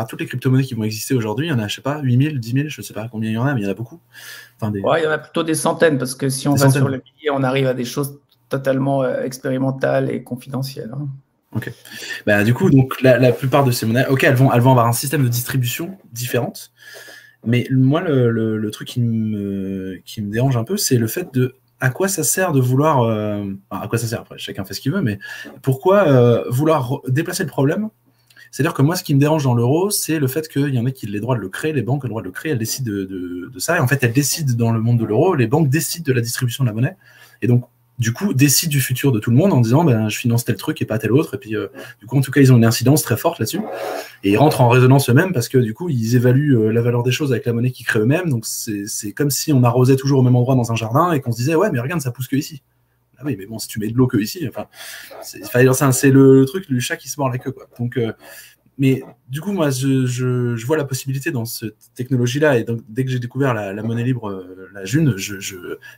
toutes les crypto-monnaies qui vont exister aujourd'hui, il y en a, je sais pas, 8000, 10 000, je sais pas combien il y en a, mais il y en a beaucoup. Il y en a plutôt des centaines, parce que si on va sur les milliers, on arrive à des choses totalement expérimentales et confidentielles. Hein. Ok. Du coup, donc la plupart de ces monnaies, ok, elles vont avoir un système de distribution différente, mais moi, le truc qui me dérange un peu, c'est le fait de à quoi ça sert de vouloir... à quoi ça sert, après, chacun fait ce qu'il veut, mais pourquoi vouloir déplacer le problème? C'est-à-dire que moi, ce qui me dérange dans l'euro, c'est le fait qu'il y en a qui ont les droits de le créer, les banques ont le droit de le créer, elles décident de ça, et en fait, elles décident dans le monde de l'euro, les banques décident de la distribution de la monnaie, et donc, du coup, décident du futur de tout le monde en disant je finance tel truc et pas tel autre. Et puis, du coup, en tout cas, ils ont une incidence très forte là-dessus. Et ils rentrent en résonance eux-mêmes parce que, du coup, ils évaluent la valeur des choses avec la monnaie qu'ils créent eux-mêmes. Donc, c'est comme si on arrosait toujours au même endroit dans un jardin et qu'on se disait ouais, mais regarde, ça pousse que ici. Ah oui, mais bon, si tu mets de l'eau que ici, enfin, c'est le truc, le chat qui se mord la queue, quoi. Donc, mais du coup, moi, je vois la possibilité dans cette technologie-là, et donc dès que j'ai découvert la monnaie libre, la June,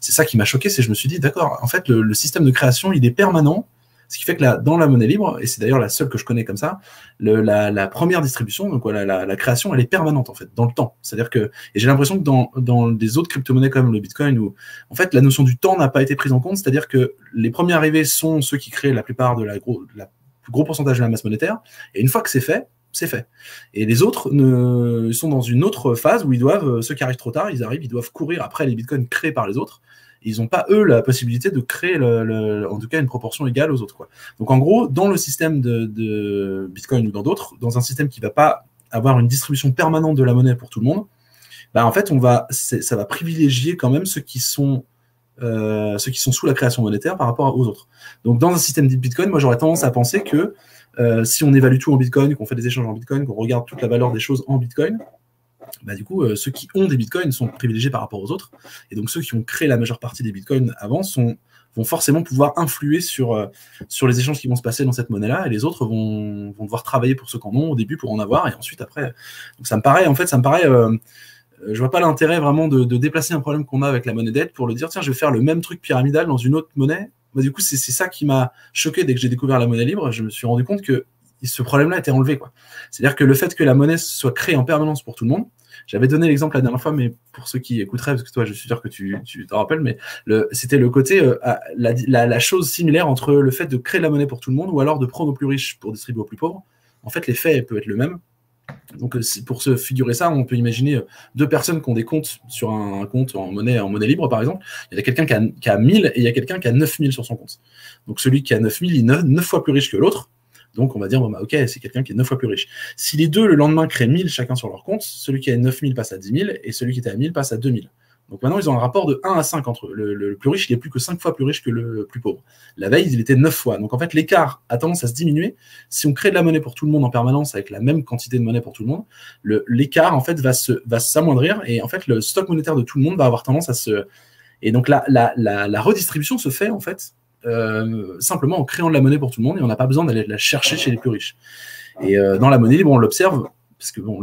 c'est ça qui m'a choqué, c'est que je me suis dit, d'accord, en fait, le système de création, il est permanent, ce qui fait que dans la monnaie libre, et c'est d'ailleurs la seule que je connais comme ça, la première distribution, donc voilà, la création, elle est permanente, en fait, dans le temps. C'est-à-dire que, et j'ai l'impression que dans des autres crypto-monnaies comme le Bitcoin, où, en fait, la notion du temps n'a pas été prise en compte, c'est-à-dire que les premiers arrivés sont ceux qui créent la plupart de la gros pourcentage de la masse monétaire, et une fois que c'est fait. Et les autres sont dans une autre phase où ils doivent, ceux qui arrivent trop tard, ils doivent courir après les bitcoins créés par les autres. Et ils n'ont pas, eux, la possibilité de créer, en tout cas, une proportion égale aux autres, quoi. Donc, en gros, dans le système de Bitcoin ou dans d'autres, dans un système qui ne va pas avoir une distribution permanente de la monnaie pour tout le monde, en fait, ça va privilégier quand même ceux qui sont sous la création monétaire par rapport aux autres. Donc, dans un système dit Bitcoin, moi, j'aurais tendance à penser que si on évalue tout en Bitcoin, qu'on fait des échanges en Bitcoin, qu'on regarde toute la valeur des choses en Bitcoin, du coup, ceux qui ont des Bitcoins sont privilégiés par rapport aux autres. Et donc, ceux qui ont créé la majeure partie des Bitcoins avant vont forcément pouvoir influer sur les échanges qui vont se passer dans cette monnaie-là, et les autres vont devoir travailler pour ceux qui en ont au début pour en avoir, et ensuite, après... Donc, ça me paraît... je vois pas l'intérêt vraiment de déplacer un problème qu'on a avec la monnaie dette pour le dire, tiens, je vais faire le même truc pyramidal dans une autre monnaie. Du coup, c'est ça qui m'a choqué dès que j'ai découvert la monnaie libre. Je me suis rendu compte que ce problème-là était enlevé, quoi. C'est-à-dire que le fait que la monnaie soit créée en permanence pour tout le monde, j'avais donné l'exemple la dernière fois, mais pour ceux qui écouteraient, parce que toi, je suis sûr que tu t'en rappelles, mais c'était le côté, la chose similaire entre le fait de créer la monnaie pour tout le monde ou alors de prendre aux plus riches pour distribuer aux plus pauvres. En fait, l'effet peut être le même. Donc, pour se figurer ça, on peut imaginer deux personnes qui ont des comptes sur un compte en monnaie libre, par exemple. Il y a quelqu'un qui a 1000 et il y a quelqu'un qui a 9000 sur son compte. Donc, celui qui a 9000, il est 9 fois plus riche que l'autre. Donc, on va dire, ok, c'est quelqu'un qui est 9 fois plus riche. Si les deux, le lendemain, créent 1000 chacun sur leur compte, celui qui a 9000 passe à 10 000 et celui qui était à 1000 passe à 2000. Donc maintenant, ils ont un rapport de 1 à 5 entre eux. Le plus riche, il est plus que 5 fois plus riche que le plus pauvre. La veille, il était 9 fois. Donc en fait, l'écart a tendance à se diminuer. Si on crée de la monnaie pour tout le monde en permanence avec la même quantité de monnaie pour tout le monde, l'écart, en fait, va s'amoindrir. Et en fait, le stock monétaire de tout le monde va avoir tendance à se... Et donc la redistribution se fait, en fait, simplement en créant de la monnaie pour tout le monde. Et on n'a pas besoin d'aller la chercher chez les plus riches. Et dans la monnaie libre, on l'observe... Parce que bon,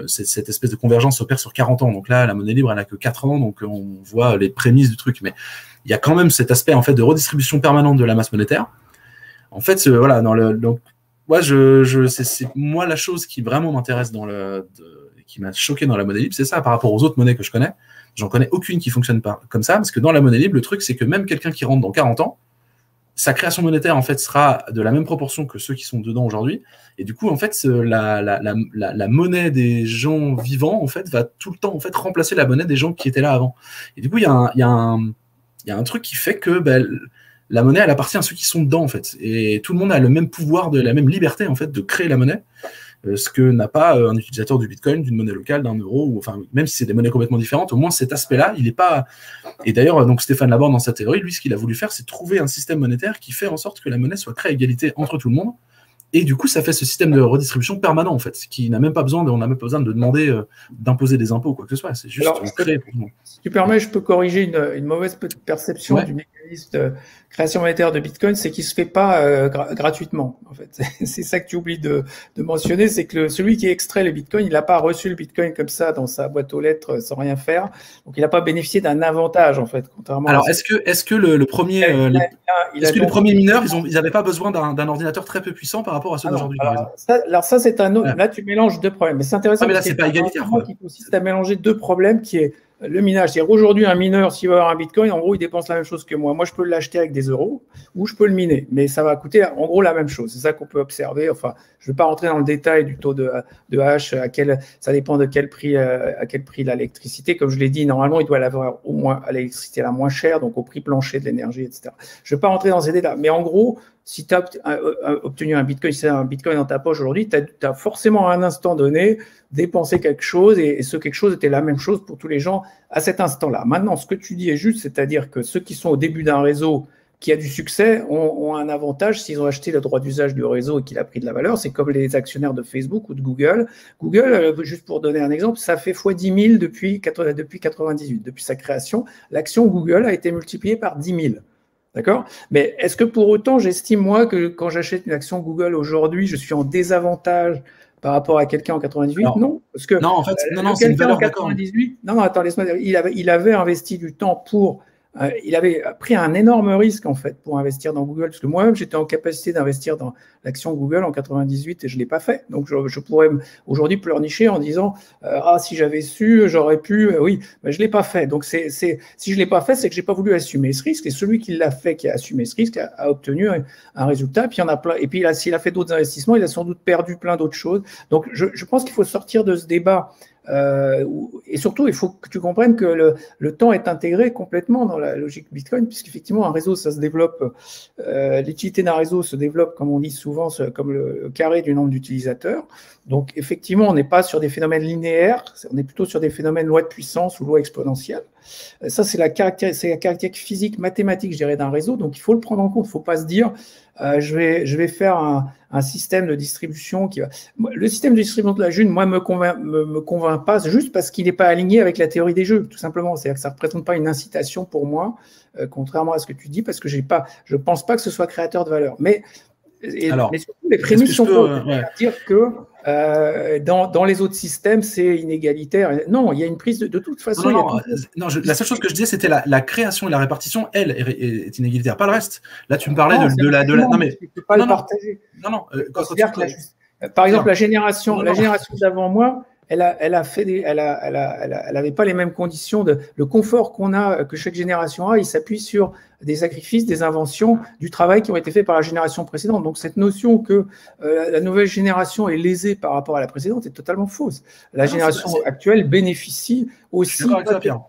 cette espèce de convergence s'opère sur 40 ans. Donc là, la monnaie libre, elle n'a que 4 ans, donc on voit les prémices du truc. Mais il y a quand même cet aspect en fait de redistribution permanente de la masse monétaire. En fait, voilà, donc moi, c'est moi la chose qui vraiment m'intéresse qui m'a choqué dans la monnaie libre, c'est ça par rapport aux autres monnaies que je connais. J'en connais aucune qui fonctionne pas comme ça, parce que dans la monnaie libre, le truc, c'est que même quelqu'un qui rentre dans 40 ans, sa création monétaire en fait sera de la même proportion que ceux qui sont dedans aujourd'hui, et du coup en fait la monnaie des gens vivants en fait va tout le temps en fait remplacer la monnaie des gens qui étaient là avant. Et du coup il y a un truc qui fait que la monnaie elle appartient à ceux qui sont dedans en fait, et tout le monde a le même pouvoir, la même liberté en fait de créer la monnaie. Ce que n'a pas un utilisateur du Bitcoin, d'une monnaie locale, d'un euro, ou enfin même si c'est des monnaies complètement différentes, au moins cet aspect-là, il n'est pas. Et d'ailleurs, donc Stéphane Laborde dans sa théorie, lui, ce qu'il a voulu faire, c'est trouver un système monétaire qui fait en sorte que la monnaie soit créée à égalité entre tout le monde. Et du coup, ça fait ce système de redistribution permanent en fait, qui n'a même pas besoin, on n'a même pas besoin de demander d'imposer des impôts ou quoi que ce soit. C'est juste créé pour tout le monde. Si tu permets, je peux corriger une mauvaise perception du mécanisme de création monétaire de Bitcoin, c'est qu'il se fait pas gratuitement. En fait, c'est ça que tu oublies de mentionner, c'est que celui qui extrait le Bitcoin, il n'a pas reçu le Bitcoin comme ça dans sa boîte aux lettres sans rien faire, donc il n'a pas bénéficié d'un avantage en fait. Contrairement. Alors, est-ce que le premier, les premiers mineurs, ils n'avaient pas besoin d'un ordinateur très peu puissant par rapport à ceux d'aujourd'hui, par exemple? Alors ça, c'est un autre. Là, tu mélanges deux problèmes. Mais c'est intéressant. Mais là, c'est pas égalitaire. Qui consiste à mélanger deux problèmes, qui est le minage. C'est-à-dire aujourd'hui, un mineur, s'il va avoir un Bitcoin, en gros, il dépense la même chose que moi. Moi, je peux l'acheter avec des euros ou je peux le miner, mais ça va coûter en gros la même chose. C'est ça qu'on peut observer. Enfin, je ne vais pas rentrer dans le détail du taux de hash. Ça dépend de quel prix, à quel prix l'électricité. Comme je l'ai dit, normalement, il doit l'avoir au moins à l'électricité la moins chère, donc au prix plancher de l'énergie, etc. Je ne vais pas rentrer dans ces détails. Mais en gros, si tu as obtenu un Bitcoin, si tu as un Bitcoin dans ta poche aujourd'hui, tu as forcément à un instant donné dépensé quelque chose, et ce quelque chose était la même chose pour tous les gens à cet instant-là. Maintenant, ce que tu dis est juste, c'est-à-dire que ceux qui sont au début d'un réseau qui a du succès ont un avantage s'ils ont acheté le droit d'usage du réseau et qu'il a pris de la valeur. C'est comme les actionnaires de Facebook ou de Google. Google, juste pour donner un exemple, ça fait x10 000 depuis 98, depuis sa création. L'action Google a été multipliée par 10 000. D'accord? Mais est-ce que pour autant, j'estime, moi, que quand j'achète une action Google aujourd'hui, je suis en désavantage par rapport à quelqu'un en 98? Non. Parce que non, en fait, c'est une valeur, en 98, non, attends, laisse-moi dire, il avait investi du temps pour. Il avait pris un énorme risque, en fait, pour investir dans Google, parce que moi-même, j'étais en capacité d'investir dans l'action Google en 98 et je ne l'ai pas fait. Donc, je pourrais aujourd'hui pleurnicher en disant si j'avais su, j'aurais pu. Oui, mais je ne l'ai pas fait. Donc, si je ne l'ai pas fait, c'est que je n'ai pas voulu assumer ce risque. Et celui qui l'a fait, qui a assumé ce risque, a obtenu un résultat. Puis, il y en a plein. Et puis, s'il a fait d'autres investissements, il a sans doute perdu plein d'autres choses. Donc, je pense qu'il faut sortir de ce débat. Et surtout, il faut que tu comprennes que le temps est intégré complètement dans la logique Bitcoin, puisqu'effectivement, un réseau, ça se développe, l'utilité d'un réseau se développe, comme on dit souvent, comme le carré du nombre d'utilisateurs. Donc, effectivement, on n'est pas sur des phénomènes linéaires, on est plutôt sur des phénomènes loi de puissance ou loi exponentielle. Ça, c'est la caractéristique physique, mathématique, je dirais, d'un réseau. Donc, il faut le prendre en compte. Il ne faut pas se dire je vais faire un système de distribution qui va. Le système de distribution de la June, moi, me convainc pas, juste parce qu'il n'est pas aligné avec la théorie des jeux, tout simplement. C'est-à-dire que ça ne représente pas une incitation pour moi, contrairement à ce que tu dis, parce que je ne pense pas que ce soit créateur de valeur. Mais surtout, les prémices sont bonnes. C'est-à-dire que dans les autres systèmes, c'est inégalitaire. Non, il y a une prise de toute façon. La seule chose que je disais, c'était la création et la répartition, elle, est inégalitaire, pas le reste. Là, tu me parlais de la. Non, mais tu peux pas le partager. Par exemple, la génération d'avant moi. Elle avait pas les mêmes conditions le confort que chaque génération a. Il s'appuie sur des sacrifices, des inventions, du travail qui ont été faits par la génération précédente. Donc cette notion que la nouvelle génération est lésée par rapport à la précédente est totalement fausse. La génération actuelle bénéficie aussi. Je suis d'accord avec ça, Pierre.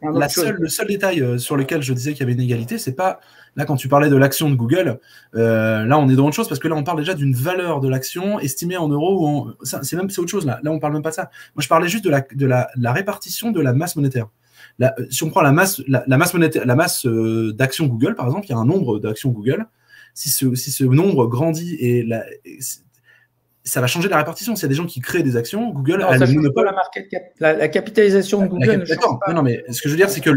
Le seul détail sur lequel je disais qu'il y avait une égalité, c'est pas. Là, quand tu parlais de l'action de Google, là, on est dans autre chose parce que là, on parle déjà d'une valeur de l'action estimée en euros. C'est autre chose. Là, on parle même pas de ça. Moi, je parlais juste de la répartition de la masse monétaire. Si on prend la masse monétaire, la masse d'actions Google, par exemple, il y a un nombre d'actions Google. Si ce nombre grandit ça va changer la répartition. S'il y a des gens qui créent des actions, Google a le monopole. La capitalisation de Google. D'accord. Non, mais ce que je veux dire, c'est que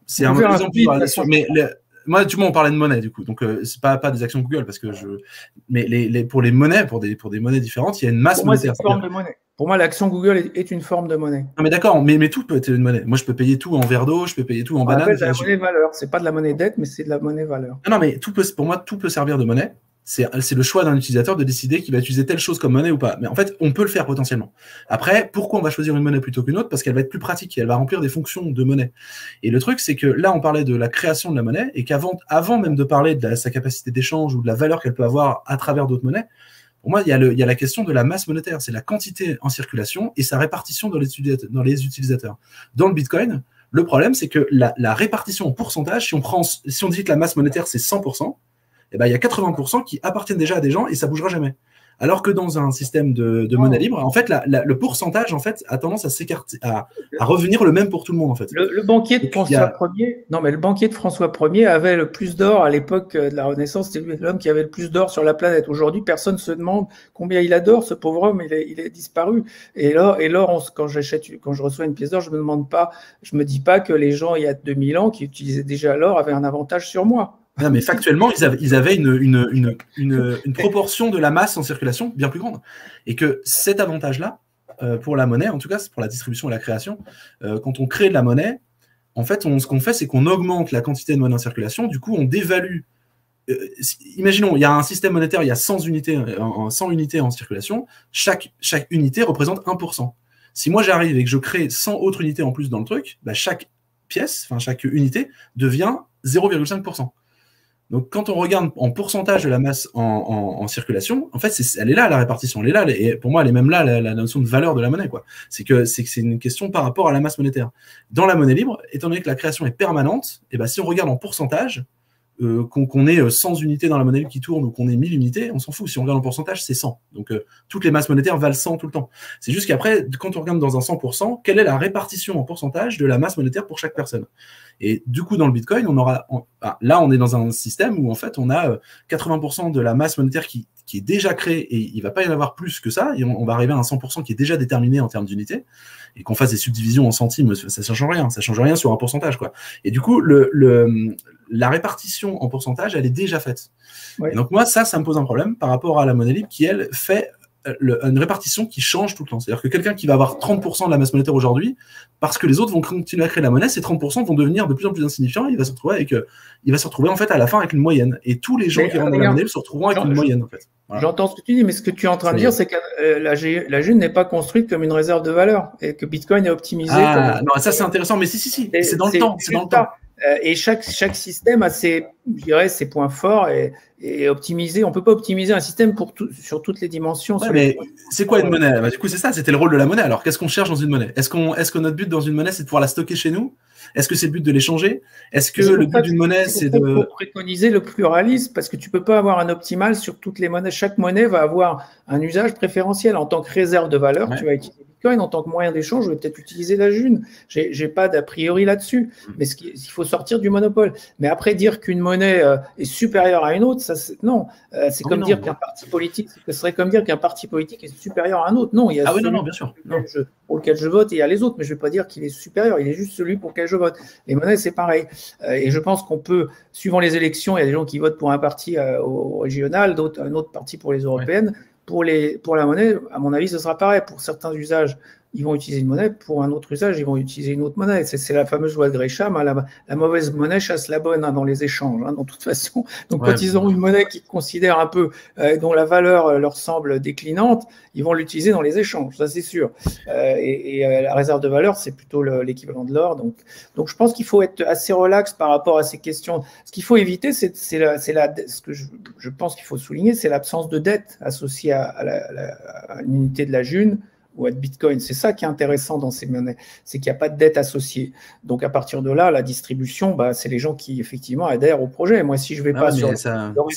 c'est un exemple. Moi, on parlait de monnaie, du coup. Donc, c'est pas des actions Google, parce que mais pour les monnaies, pour des monnaies différentes, il y a une masse monétaire. C'est une forme de monnaie. Pour moi, l'action Google est une forme de monnaie. Non, mais d'accord, mais tout peut être une monnaie. Moi, je peux payer tout en verre d'eau, je peux payer tout en banane. C'est de la monnaie valeur. C'est pas de la monnaie dette, mais c'est de la monnaie valeur. Non, mais pour moi, tout peut servir de monnaie. C'est le choix d'un utilisateur de décider qu'il va utiliser telle chose comme monnaie ou pas. Mais en fait, on peut le faire potentiellement. Après, pourquoi on va choisir une monnaie plutôt qu'une autre? Parce qu'elle va être plus pratique et elle va remplir des fonctions de monnaie. Et le truc, c'est que là, on parlait de la création de la monnaie et avant même de parler de sa capacité d'échange ou de la valeur qu'elle peut avoir à travers d'autres monnaies, pour moi, il y a la question de la masse monétaire. C'est la quantité en circulation et sa répartition dans les utilisateurs. Dans le Bitcoin, le problème, c'est que la répartition en pourcentage, si on dit que la masse monétaire, c'est 100%, eh ben, il y a 80% qui appartiennent déjà à des gens et ça bougera jamais. Alors que dans un système de monnaie libre, en fait, le pourcentage en fait, a tendance à s'écarter, à revenir le même pour tout le monde. En fait. Le banquier de François Ier, non, mais le banquier de François Ier avait le plus d'or à l'époque de la Renaissance. C'était l'homme qui avait le plus d'or sur la planète. Aujourd'hui, personne se demande combien il a d'or. Ce pauvre homme, il est disparu. Et l'or, quand je reçois une pièce d'or, je me dis pas que les gens il y a 2000 ans qui utilisaient déjà l'or avaient un avantage sur moi. Non, mais factuellement, ils avaient une proportion de la masse en circulation bien plus grande. Et que cet avantage-là, pour la monnaie, en tout cas, pour la distribution et la création, quand on crée de la monnaie, en fait, ce qu'on fait, c'est qu'on augmente la quantité de monnaie en circulation. Du coup, on dévalue. Imaginons, il y a un système monétaire, il y a 100 unités en circulation. Chaque unité représente 1%. Si moi, j'arrive et que je crée 100 autres unités en plus dans le truc, bah, chaque unité devient 0,5%. Donc, quand on regarde en pourcentage de la masse en circulation, en fait, elle est là, la répartition. Elle est là. Et pour moi, elle est même là, la notion de valeur de la monnaie, quoi. C'est une question par rapport à la masse monétaire. Dans la monnaie libre, étant donné que la création est permanente, et ben, si on regarde en pourcentage, qu'on ait 100 unités dans la monnaie libre qui tourne ou qu'on ait 1000 unités, on s'en fout. Si on regarde en pourcentage, c'est 100. Donc, toutes les masses monétaires valent 100 tout le temps. C'est juste qu'après, quand on regarde dans un 100%, quelle est la répartition en pourcentage de la masse monétaire pour chaque personne? Et du coup, dans le Bitcoin, là, on est dans un système où, en fait, on a 80% de la masse monétaire qui est déjà créée et il ne va pas y en avoir plus que ça. Et on va arriver à un 100% qui est déjà déterminé en termes d'unités. Et qu'on fasse des subdivisions en centimes, ça ne change rien. Ça ne change rien sur un pourcentage, quoi. Et du coup, la répartition en pourcentage, elle est déjà faite. Ouais. Et donc, moi, ça me pose un problème par rapport à la monnaie libre qui, elle, fait une répartition qui change tout le temps. C'est-à-dire que quelqu'un qui va avoir 30% de la masse monétaire aujourd'hui, parce que les autres vont continuer à créer la monnaie, ces 30% vont devenir de plus en plus insignifiants. Il va se retrouver en fait à la fin avec une moyenne. Et tous les gens qui rentrent dans la monnaie se retrouveront avec une moyenne. En fait. Voilà. J'entends ce que tu dis, mais ce que tu es en train de dire, c'est que la June n'est pas construite comme une réserve de valeur et que Bitcoin est optimisé. Non, ça c'est intéressant, mais si, c'est dans le temps. C'est dans le temps. Et chaque système a ses points forts et optimisé. On ne peut pas optimiser un système sur toutes les dimensions. Ouais, mais c'est quoi une monnaie? Bah, du coup, c'est ça, c'était le rôle de la monnaie. Alors, qu'est-ce qu'on cherche dans une monnaie? Est-ce que notre but dans une monnaie, c'est de pouvoir la stocker chez nous? Est-ce que c'est le but de l'échanger? Est-ce que le but d'une monnaie, c'est de... Il faut préconiser le pluralisme parce que tu ne peux pas avoir un optimal sur toutes les monnaies. Chaque monnaie va avoir un usage préférentiel. En tant que réserve de valeur, tu vas utiliser Bitcoin. En tant que moyen d'échange, je vais peut-être utiliser la June. Je n'ai pas d'a priori là-dessus. Mais il faut sortir du monopole. Mais après, dire qu'une monnaie est supérieure à une autre, non. C'est comme dire qu'un parti politique, ce serait comme dire qu'un parti politique est supérieur à un autre. Non, il y a non, bien sûr. Pour lequel je vote et il y a les autres, mais je ne vais pas dire qu'il est supérieur. Il est juste celui pour lequel je vote. Les monnaies, c'est pareil. Et je pense qu'on peut, suivant les élections, il y a des gens qui votent pour un parti au régional, d'autres un autre parti pour les européennes. Ouais. Pour la monnaie, à mon avis, ce sera pareil. Pour certains usages, ils vont utiliser une monnaie. Pour un autre usage, ils vont utiliser une autre monnaie. C'est la fameuse loi de Gresham. Hein, la mauvaise monnaie chasse la bonne dans les échanges, de toute façon. Donc, quand ils ont une monnaie qu'ils considèrent un peu, dont la valeur leur semble déclinante, ils vont l'utiliser dans les échanges, ça c'est sûr. La réserve de valeur, c'est plutôt l'équivalent de l'or. Donc, je pense qu'il faut être assez relax par rapport à ces questions. Ce qu'il faut éviter, ce que je pense qu'il faut souligner, c'est l'absence de dette associée à l'unité de la June ou à Bitcoin. C'est ça qui est intéressant dans ces monnaies, c'est qu'il n'y a pas de dette associée. Donc, à partir de là, la distribution, c'est les gens qui, effectivement, adhèrent au projet. Moi, si je ne vais pas sur c'est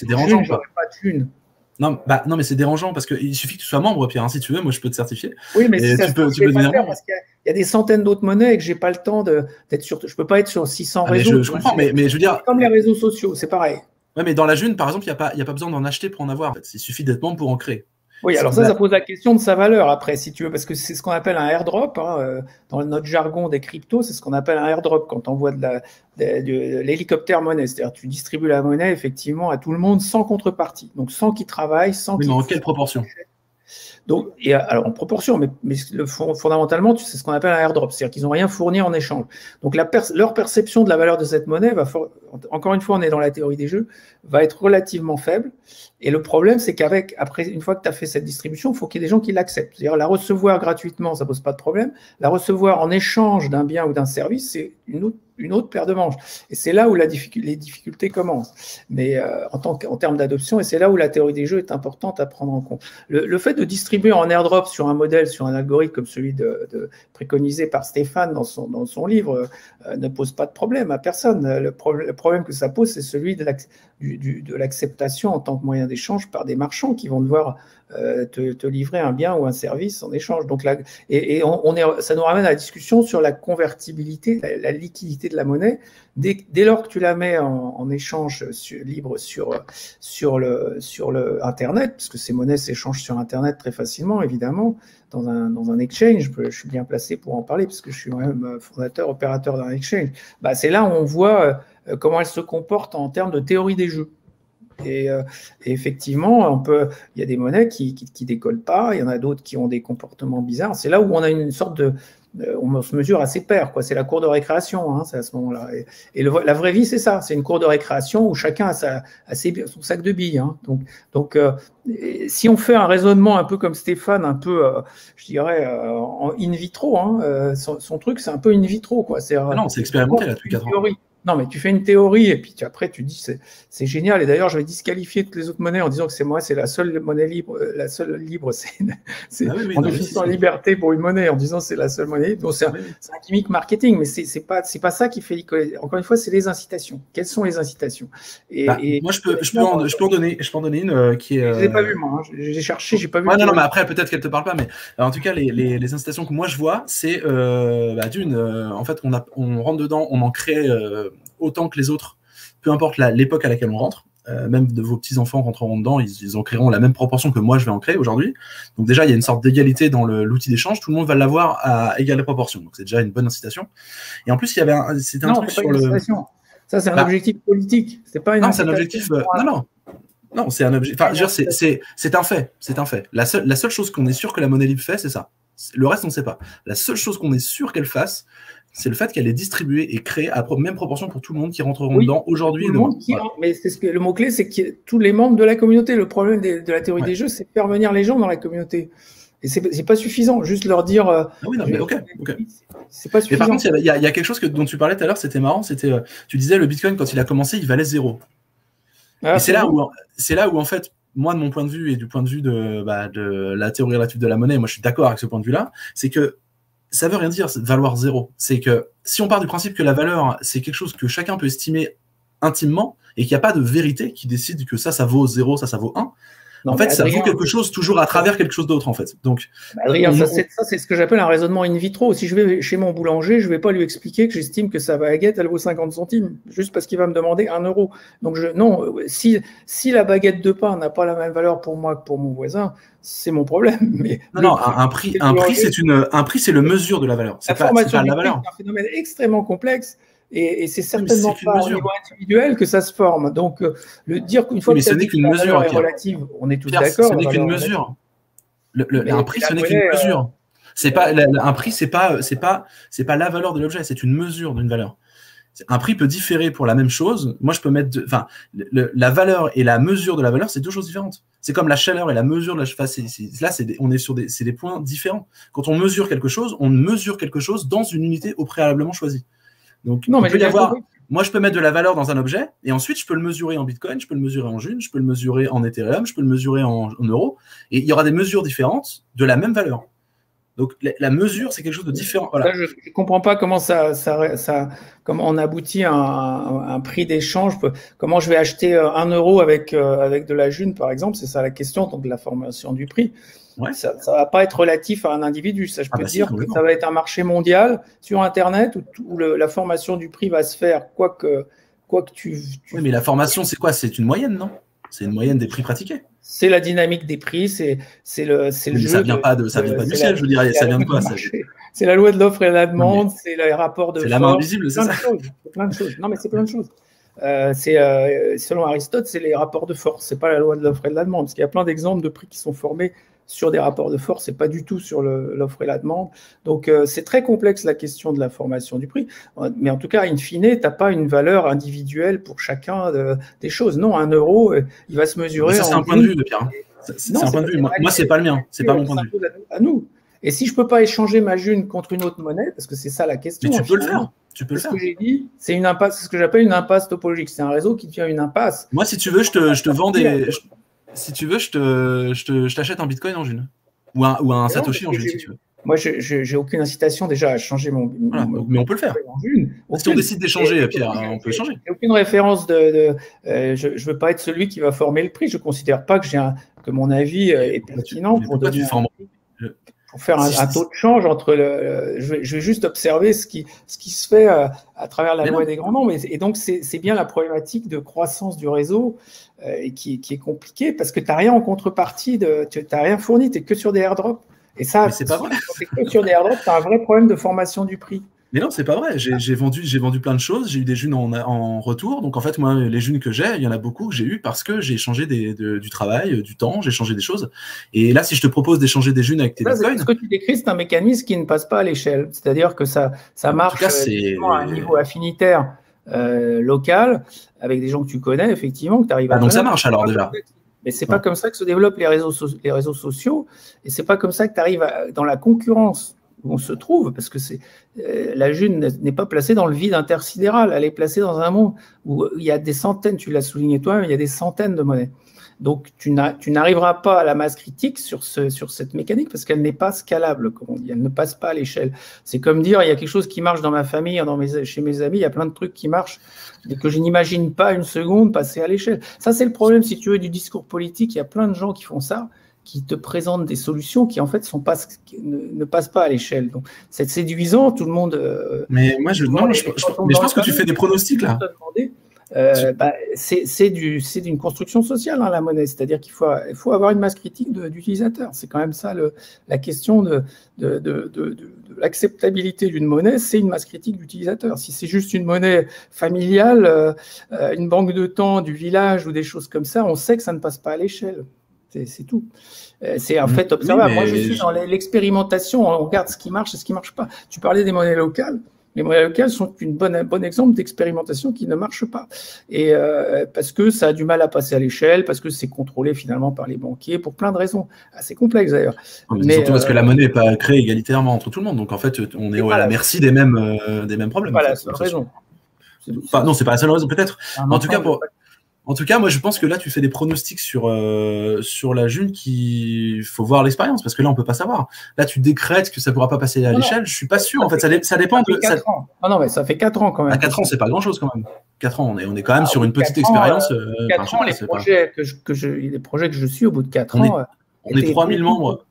dérangeant, je n'aurai pas de June. Non, mais c'est dérangeant parce qu'il suffit que tu sois membre, Pierre, si tu veux, moi je peux te certifier. Oui, mais tu peux devenir membre. Parce qu'il y a des centaines d'autres monnaies et que je n'ai pas le temps d'être sur. Je ne peux pas être sur 600 réseaux. Je comprends, mais je veux dire. Comme les réseaux sociaux, c'est pareil. Oui, mais dans la June, par exemple, il n'y a pas besoin d'en acheter pour en avoir. En fait. Il suffit d'être membre pour en créer. Oui, alors ça pose la question de sa valeur après, si tu veux, parce que c'est ce qu'on appelle un airdrop. Dans notre jargon des cryptos, c'est ce qu'on appelle un airdrop quand on envoie de l'hélicoptère monnaie. C'est-à-dire tu distribues la monnaie effectivement à tout le monde sans contrepartie. Donc sans qu'ils travaillent, sans qu'ils... Mais en quelle proportion? Donc, alors en proportion, mais fondamentalement, c'est ce qu'on appelle un airdrop, c'est-à-dire qu'ils n'ont rien fourni en échange. Donc leur perception de la valeur de cette monnaie, encore une fois, on est dans la théorie des jeux, va être relativement faible. Et le problème, c'est une fois que tu as fait cette distribution, il faut qu'il y ait des gens qui l'acceptent. C'est-à-dire la recevoir gratuitement, ça pose pas de problème. La recevoir en échange d'un bien ou d'un service, c'est une autre paire de manches. Et c'est là où les difficultés commencent. Mais en termes d'adoption, et c'est là où la théorie des jeux est importante à prendre en compte. Le fait de distribuer en airdrop sur un modèle, sur un algorithme comme celui préconisé par Stéphane dans son livre, ne pose pas de problème à personne. Le problème que ça pose, c'est celui de l'acceptation en tant que moyen d'échange par des marchands qui vont devoir te livrer un bien ou un service en échange. Donc là, ça nous ramène à la discussion sur la convertibilité, la liquidité de la monnaie. Dès lors que tu la mets en échange libre sur le Internet, parce que ces monnaies s'échangent sur Internet très facilement, évidemment, dans un exchange, je suis bien placé pour en parler, parce que je suis moi-même fondateur, opérateur d'un exchange. C'est là où on voit comment elle se comporte en termes de théorie des jeux. Et effectivement, il y a des monnaies qui décollent pas, il y en a d'autres qui ont des comportements bizarres. C'est là où on a une sorte on se mesure à ses pairs, quoi. C'est la cour de récréation, hein, c'est à ce moment-là. Et la vraie vie, c'est ça. C'est une cour de récréation où chacun a son sac de billes. Hein. Donc, si on fait un raisonnement un peu comme Stéphane, un peu, je dirais, en in vitro, hein, son truc, c'est un peu in vitro, quoi. Non, c'est expérimenté là depuis 4 ans. Non, mais tu fais une théorie et puis après tu dis c'est génial. Et d'ailleurs, je vais disqualifier toutes les autres monnaies en disant que c'est la seule monnaie libre. La seule libre, en définissant la liberté pour une monnaie, en disant c'est la seule monnaie libre. Donc, c'est un gimmick marketing, mais c'est pas ça qui fait. Encore une fois, c'est les incitations. Quelles sont les incitations? Moi, je peux en donner une qui est. Je l'ai pas vu moi. Hein. J'ai cherché, j'ai pas vu. Non, mais après peut-être qu'elle te parle pas, mais en tout cas les incitations que moi je vois, c'est en fait on rentre dedans, on en crée autant que les autres, peu importe l'époque à laquelle on rentre, même de vos petits-enfants rentreront dedans, ils en créeront la même proportion que moi je vais en créer aujourd'hui. Donc déjà, il y a une sorte d'égalité dans l'outil d'échange, tout le monde va l'avoir à égale proportion, donc c'est déjà une bonne incitation. Et en plus, c'était un truc sur le... Ça, c'est un objectif politique, c'est pas une Non, c'est un objectif... Non, c'est un objectif... Enfin, c'est un fait, c'est un fait. La seule chose qu'on est sûr que la monnaie libre fait, c'est ça. Le reste, on ne sait pas. La seule chose qu'on est sûr qu'elle fasse, c'est le fait qu'elle est distribuée et créée à même proportion pour tout le monde qui rentreront dedans aujourd'hui et demain. Mais le mot-clé, c'est que tous les membres de la communauté. Le problème de la théorie des jeux, c'est de faire venir les gens dans la communauté. Et c'est pas suffisant, juste leur dire. Ok. C'est pas suffisant. Mais par contre, il y a quelque chose dont tu parlais tout à l'heure, c'était marrant. Tu disais le Bitcoin, quand il a commencé, il valait 0. Et c'est là où, en fait, moi, de mon point de vue et du point de vue de la théorie relative de la monnaie, moi, je suis d'accord avec ce point de vue-là, c'est que ça veut rien dire, valoir 0. C'est que si on part du principe que la valeur, c'est quelque chose que chacun peut estimer intimement et qu'il n'y a pas de vérité qui décide que ça vaut 0, ça vaut 1, en fait, ça vaut quelque chose toujours à travers quelque chose d'autre, en fait. Donc, Adrien, ça, c'est ce que j'appelle un raisonnement in vitro. Si je vais chez mon boulanger, je ne vais pas lui expliquer que j'estime que sa baguette, elle vaut 50 centimes, juste parce qu'il va me demander 1 euro. Donc, non, si la baguette de pain n'a pas la même valeur pour moi que pour mon voisin, c'est mon problème. Mais un prix, c'est le mesure de la valeur. C'est pas la valeur. C'est un phénomène extrêmement complexe. Et c'est certainement pas au niveau individuel que ça se forme. Donc, le dire qu'une fois que ce n'est qu'une mesure est relative, on est tous d'accord. Ce n'est qu'une mesure. Un prix, ce n'est qu'une mesure. Un prix, c'est pas la valeur de l'objet, c'est une mesure d'une valeur. Un prix peut différer pour la même chose. Moi, je peux mettre, la valeur et la mesure de la valeur, c'est deux choses différentes. C'est comme la chaleur et la mesure de la chaleur. Là, on est sur des points différents. Quand on mesure quelque chose dans une unité au préalablement choisie. Donc, moi, je peux mettre de la valeur dans un objet, et ensuite, je peux le mesurer en Bitcoin, je peux le mesurer en June, je peux le mesurer en Ethereum, je peux le mesurer en euros, et il y aura des mesures différentes de la même valeur. Donc, la mesure, c'est quelque chose de différent. Voilà. Je ne comprends pas comment comment on aboutit à un prix d'échange. Comment je vais acheter 1 euro avec de la June, par exemple. C'est ça la question, donc la formation du prix. Ouais. Ça ne va pas être relatif à un individu. Ça, je peux dire que ça va être un marché mondial sur Internet où la formation du prix va se faire quoi que tu... Oui, mais la formation, c'est quoi? C'est une moyenne, non? C'est une moyenne des prix pratiqués. C'est la dynamique des prix, c'est le jeu. Ça vient pas du ciel, je veux dire. Ça vient de quoi? C'est la loi de l'offre et de la demande, c'est les rapports de force. C'est la main invisible, c'est ça? Plein de choses. Non, mais c'est plein de choses. Selon Aristote, c'est les rapports de force, c'est pas la loi de l'offre et de la demande, parce qu'il y a plein d'exemples de prix qui sont formés sur des rapports de force et pas du tout sur l'offre et la demande. Donc, c'est très complexe la question de la formation du prix. Mais en tout cas, in fine, tu n'as pas une valeur individuelle pour chacun des choses. Non, 1 euro, il va se mesurer. Ça, c'est un point de vue de Pierre. C'est un point de vue. Moi, c'est pas le mien. C'est pas mon point de vue. À nous. Et si je peux pas échanger ma june contre une autre monnaie, parce que c'est ça la question. Mais tu peux le faire. Tu peux le faire. Ce que j'ai dit, c'est une impasse, c'est ce que j'appelle une impasse topologique. C'est un réseau qui devient une impasse. Moi, si tu veux, je te vends des. Si tu veux, je t'achète un Bitcoin en june. Ou un Satoshi en june, si tu veux. Moi, j'ai aucune incitation déjà à changer mon. Voilà, mais on peut le faire. Si on décide d'échanger, Pierre, on peut échanger. J'ai aucune référence je veux pas être celui qui va former le prix. Je considère pas que mon avis est pertinent pour donner. Pour faire un taux de change entre je vais juste observer ce qui se fait à travers la loi des grands nombres. Et donc, c'est bien la problématique de croissance du réseau qui est compliquée parce que tu n'as rien en contrepartie, tu n'as rien fourni, tu n'es que sur des airdrops. Et ça, mais c'est pas vrai. Quand tu es que sur des airdrops, tu as un vrai problème de formation du prix. Mais non, c'est pas vrai. J'ai vendu plein de choses. J'ai eu des junes en retour. Donc, en fait, moi, les junes que j'ai, il y en a beaucoup que j'ai eu parce que j'ai échangé du travail, du temps, j'ai changé des choses. Et là, si je te propose d'échanger des junes avec tes bitcoins. Ce que tu décris, c'est un mécanisme qui ne passe pas à l'échelle. C'est-à-dire que ça marche à un niveau affinitaire local avec des gens que tu connais, effectivement, que tu arrives à. Donc, ça marche alors déjà. Mais c'est pas comme ça que se développent les réseaux sociaux. Et c'est pas comme ça que tu arrives dans la concurrence où on se trouve, parce que la june n'est pas placée dans le vide intersidéral, elle est placée dans un monde où il y a des centaines, tu l'as souligné toi-même, il y a des centaines de monnaies. Donc, tu n'arriveras pas à la masse critique sur cette mécanique parce qu'elle n'est pas scalable, comme on dit, elle ne passe pas à l'échelle. C'est comme dire, il y a quelque chose qui marche dans ma famille, chez mes amis, il y a plein de trucs qui marchent et que je n'imagine pas une seconde passer à l'échelle. Ça, c'est le problème, si tu veux, du discours politique. Il y a plein de gens qui font ça, qui te présentent des solutions qui, en fait, ne passent pas à l'échelle. Donc, c'est séduisant, tout le monde… mais moi, je pense que tu fais des pronostics, là. C'est d'une construction sociale, hein, la monnaie. C'est-à-dire qu'il faut avoir une masse critique d'utilisateurs. C'est quand même ça la question de l'acceptabilité d'une monnaie, c'est une masse critique d'utilisateurs. Si c'est juste une monnaie familiale, une banque de temps du village ou des choses comme ça, on sait que ça ne passe pas à l'échelle. C'est tout. C'est en fait observable. Moi, je suis dans l'expérimentation. On regarde ce qui marche et ce qui ne marche pas. Tu parlais des monnaies locales. Les monnaies locales sont un bon exemple d'expérimentation qui ne marche pas. Et parce que ça a du mal à passer à l'échelle, parce que c'est contrôlé finalement par les banquiers, pour plein de raisons. Assez complexes d'ailleurs. Mais surtout parce que la monnaie n'est pas créée égalitairement entre tout le monde. Donc en fait, on est à la merci des mêmes problèmes. Voilà, c'est la seule raison. Non, c'est pas la seule raison peut-être. En tout cas, moi, je pense que là, tu fais des pronostics sur la june qu'il faut voir l'expérience, parce que là, on peut pas savoir. Là, tu décrètes que ça pourra pas passer à l'échelle. Je suis pas sûr. En fait, ça dépend de. 4 ans. Non, mais ça fait 4 ans quand même. À 4 ans, c'est pas grand-chose quand même. 4 ans, on est quand même sur une petite expérience. 4 ans, les projets que je suis au bout de 4 ans. On est 3000 membres.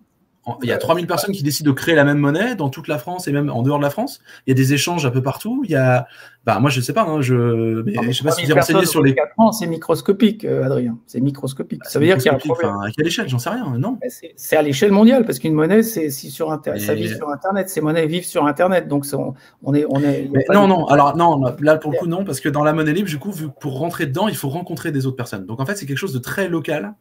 Il y a 3000 personnes qui décident de créer la même monnaie dans toute la France et même en dehors de la France. Il y a des échanges un peu partout. Il y a, moi je sais pas, je sais pas si tu es renseigné sur les 4 ans, c'est microscopique, Adrien. C'est microscopique. Ça veut dire qu'il y a un problème. À quelle échelle, j'en sais rien, non. C'est à l'échelle mondiale parce qu'une monnaie, ça vit sur Internet. Ces monnaies vivent sur Internet, donc on est. Alors non, là pour le coup non, parce que dans la monnaie libre, du coup, pour rentrer dedans, il faut rencontrer des autres personnes. Donc en fait, c'est quelque chose de très local.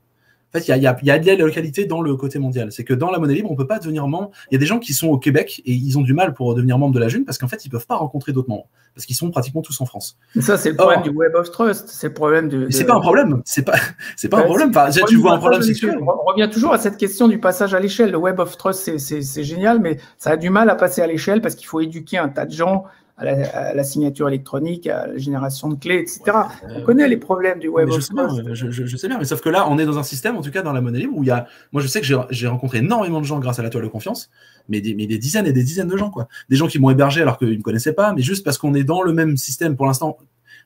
En fait, il y a de la localité dans le côté mondial. C'est que dans la monnaie libre, on ne peut pas devenir membre. Il y a des gens qui sont au Québec et ils ont du mal pour devenir membre de la june parce qu'en fait, ils ne peuvent pas rencontrer d'autres membres parce qu'ils sont pratiquement tous en France. Mais ça, c'est le problème du Web of Trust. C'est le problème de. C'est pas un problème. C'est pas un problème. Enfin, tu vois un problème sexuel. On revient toujours à cette question du passage à l'échelle. Le Web of Trust, c'est génial, mais ça a du mal à passer à l'échelle parce qu'il faut éduquer un tas de gens à la signature électronique, à la génération de clés, etc. On connaît les problèmes du Web of Trust. Je sais bien, mais sauf que là, on est dans un système, en tout cas dans la monnaie libre, où il y a. Moi, je sais que j'ai rencontré énormément de gens grâce à la toile de confiance, mais des dizaines et des dizaines de gens, quoi. Des gens qui m'ont hébergé alors qu'ils ne me connaissaient pas, mais juste parce qu'on est dans le même système pour l'instant.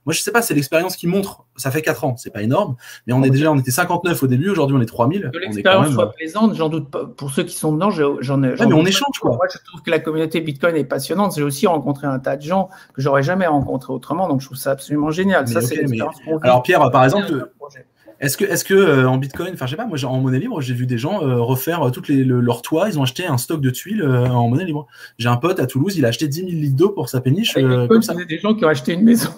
Moi, je sais pas, c'est l'expérience qui montre. Ça fait 4 ans, c'est pas énorme, mais on était 59 au début, aujourd'hui on est 3000. Que l'expérience soit plaisante, j'en doute pas. Pour ceux qui sont dedans, mais on échange, quoi. Moi, je trouve que la communauté Bitcoin est passionnante. J'ai aussi rencontré un tas de gens que j'aurais jamais rencontrés autrement, donc je trouve ça absolument génial. Ça, c'est l'expérience qu'on vit. Alors Pierre, par exemple, Est-ce que en Bitcoin, enfin je sais pas, moi en monnaie libre, j'ai vu des gens refaire leur toit, ils ont acheté un stock de tuiles en monnaie libre. J'ai un pote à Toulouse, il a acheté 10 000 litres d'eau pour sa péniche. Comme ça. Il y a des gens qui ont acheté une maison.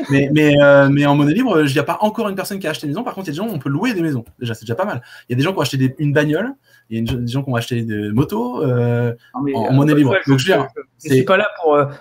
mais en monnaie libre, il n'y a pas encore une personne qui a acheté une maison. Par contre, il y a des gens, on peut louer des maisons. Déjà, c'est déjà pas mal. Il y a des gens qui ont acheté une bagnole, il y a des gens qui ont acheté des motos en monnaie libre. Donc je ne suis pas là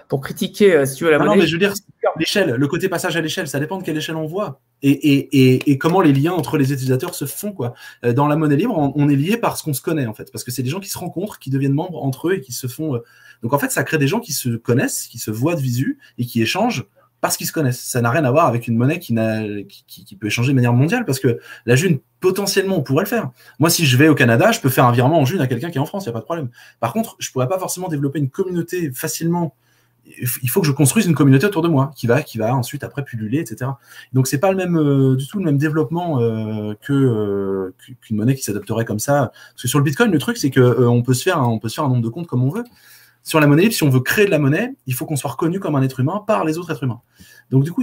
pour critiquer si tu veux la monnaie. Non, mais je veux dire, l'échelle, le côté passage à l'échelle, ça dépend de quelle échelle on voit. Et comment les liens entre les utilisateurs se font, quoi. Dans la monnaie libre, on est lié par ce qu'on se connaît, en fait, parce que c'est des gens qui se rencontrent, qui deviennent membres entre eux et qui se font. Donc en fait, ça crée des gens qui se connaissent, qui se voient de visu et qui échangent parce qu'ils se connaissent. Ça n'a rien à voir avec une monnaie qui peut échanger de manière mondiale, parce que la June, potentiellement, on pourrait le faire. Moi, si je vais au Canada, je peux faire un virement en June à quelqu'un qui est en France, il n'y a pas de problème. Par contre, je ne pourrais pas forcément développer une communauté facilement. Il faut que je construise une communauté autour de moi qui va ensuite après pulluler, etc. Donc c'est pas du tout le même développement qu'une monnaie qui s'adapterait comme ça. Parce que sur le Bitcoin, le truc c'est que on peut se faire un nombre de comptes comme on veut. Sur la monnaie libre, si on veut créer de la monnaie, il faut qu'on soit reconnu comme un être humain par les autres êtres humains. Donc du coup,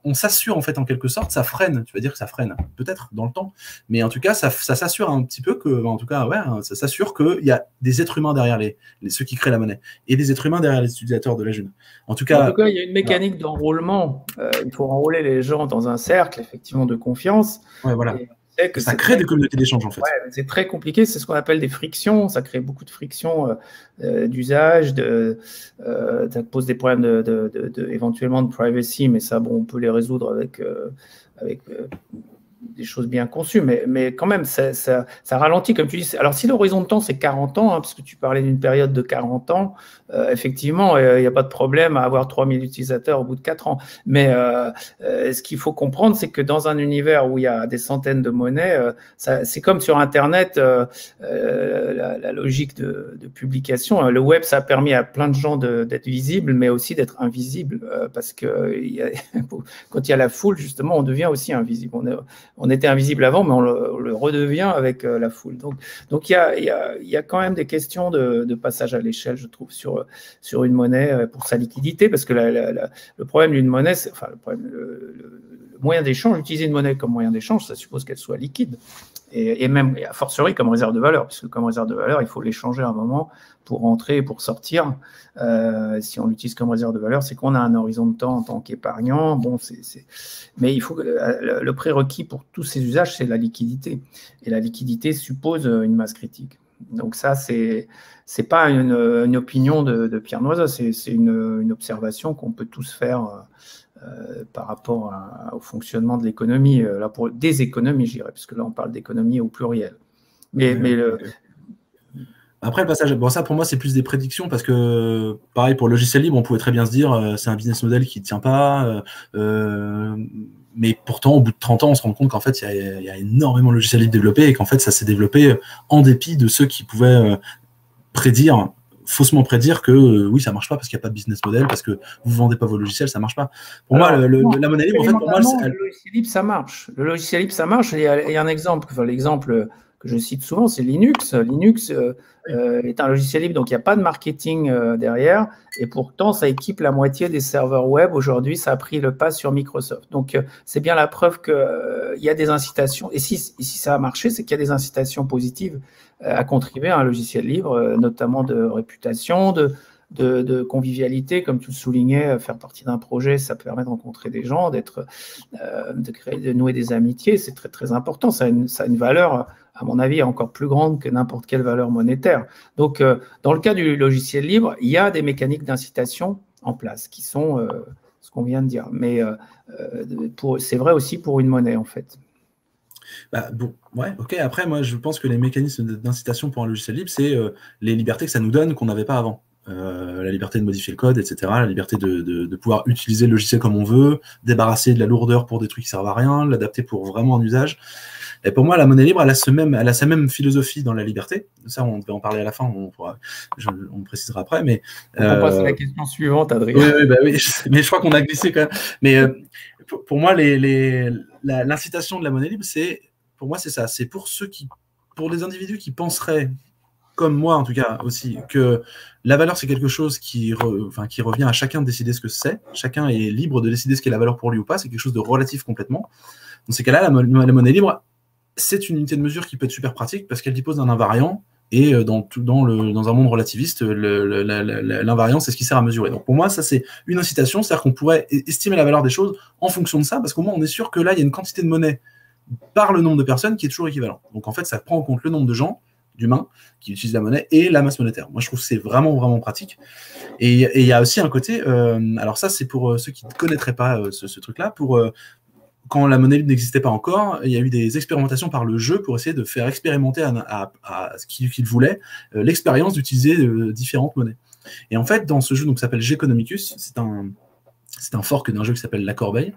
on s'assure en fait en quelque sorte, ça freine. Tu vas dire que ça freine, peut-être dans le temps, mais en tout cas, ça s'assure un petit peu que, en tout cas, ouais, ça s'assure qu'il y a des êtres humains derrière ceux qui créent la monnaie et des êtres humains derrière les utilisateurs de la June. En tout cas, il y a une mécanique d'enrôlement. Il faut enrôler les gens dans un cercle effectivement de confiance. Ouais, voilà. Que ça crée des communautés d'échange en fait. Ouais, c'est très compliqué, c'est ce qu'on appelle des frictions, ça crée beaucoup de frictions d'usage, ça pose des problèmes éventuellement de privacy, mais ça, bon, on peut les résoudre avec des choses bien conçues, mais quand même, ça ralentit, comme tu dis. Alors, si l'horizon de temps, c'est 40 ans, parce que tu parlais d'une période de 40 ans, effectivement, il n'y a pas de problème à avoir 3000 utilisateurs au bout de 4 ans. Mais ce qu'il faut comprendre, c'est que dans un univers où il y a des centaines de monnaies, c'est comme sur Internet, la logique de publication. Le web, ça a permis à plein de gens d'être visibles, mais aussi d'être invisibles, parce que quand il y a la foule, justement, on devient aussi invisible. On était invisible avant, mais on le redevient avec la foule. Donc il y a quand même des questions de passage à l'échelle, je trouve, sur une monnaie pour sa liquidité, parce que le problème d'une monnaie, le moyen d'échange, utiliser une monnaie comme moyen d'échange, ça suppose qu'elle soit liquide. Et même, a fortiori, comme réserve de valeur, puisque comme réserve de valeur, il faut l'échanger à un moment pour rentrer et pour sortir. Si on l'utilise comme réserve de valeur, c'est qu'on a un horizon de temps en tant qu'épargnant. Bon, mais il faut le prérequis pour tous ces usages, c'est la liquidité. Et la liquidité suppose une masse critique. Donc ça, c'est pas une opinion de Pierre Noisa, c'est une observation qu'on peut tous faire par rapport au fonctionnement de l'économie, là pour des économies, je dirais, puisque là on parle d'économie au pluriel. Après le passage, bon ça pour moi c'est plus des prédictions, parce que pareil pour le logiciel libre, on pouvait très bien se dire c'est un business model qui ne tient pas, mais pourtant au bout de 30 ans on se rend compte qu'en fait il y a énormément de logiciels libres développés et qu'en fait ça s'est développé en dépit de ceux qui pouvaient faussement prédire que oui ça marche pas parce qu'il n'y a pas de business model, parce que vous vendez pas vos logiciels, ça marche pas. Pour moi la monnaie libre en fait pour moi le logiciel libre ça marche. Le logiciel libre ça marche. Il y a un exemple, l'exemple que je cite souvent, c'est Linux. Linux est un logiciel libre, donc il n'y a pas de marketing derrière, et pourtant ça équipe la moitié des serveurs web. Aujourd'hui, ça a pris le pas sur Microsoft. Donc c'est bien la preuve qu'il y a des incitations, et si ça a marché, c'est qu'il y a des incitations positives à contribuer à un logiciel libre, notamment de réputation, de convivialité, comme tu le soulignais, faire partie d'un projet, ça permet de rencontrer des gens, de nouer des amitiés, c'est très très important, ça a une valeur, à mon avis, encore plus grande que n'importe quelle valeur monétaire. Donc, dans le cas du logiciel libre, il y a des mécaniques d'incitation en place, qui sont ce qu'on vient de dire, mais c'est vrai aussi pour une monnaie, en fait. Bon, ouais, ok. Après, moi, je pense que les mécanismes d'incitation pour un logiciel libre, c'est les libertés que ça nous donne qu'on n'avait pas avant. La liberté de modifier le code, etc. La liberté de pouvoir utiliser le logiciel comme on veut, débarrasser de la lourdeur pour des trucs qui servent à rien, l'adapter pour vraiment un usage. Et pour moi, la monnaie libre, elle a sa même philosophie dans la liberté. Ça, on devait en parler à la fin, on précisera après. Mais, on passe à la question suivante, Adrien. Oui, mais je crois qu'on a glissé quand même. Mais pour moi, l'incitation de la monnaie libre, pour moi, c'est ça. C'est pour les individus qui penseraient comme moi en tout cas aussi, que la valeur c'est quelque chose qui revient à chacun de décider ce que c'est. Chacun est libre de décider ce qu'est la valeur pour lui ou pas. C'est quelque chose de relatif complètement. Dans ces cas-là, la monnaie libre, c'est une unité de mesure qui peut être super pratique parce qu'elle dispose d'un invariant. Et dans un monde relativiste, l'invariant, c'est ce qui sert à mesurer. Donc pour moi, ça c'est une incitation, c'est-à-dire qu'on pourrait estimer la valeur des choses en fonction de ça, parce qu'au moins on est sûr que là, il y a une quantité de monnaie par le nombre de personnes qui est toujours équivalent. Donc en fait, ça prend en compte le nombre de gens, d'humains, qui utilisent la monnaie et la masse monétaire. Moi, je trouve que c'est vraiment, vraiment pratique. Et il y a aussi un côté, alors ça c'est pour ceux qui ne connaîtraient pas ce truc-là, quand la monnaie libre n'existait pas encore, il y a eu des expérimentations par le jeu pour essayer de faire expérimenter à ce qu'il voulait l'expérience d'utiliser différentes monnaies. Et en fait, dans ce jeu qui s'appelle Geconomicus, c'est un fork d'un jeu qui s'appelle La Corbeille.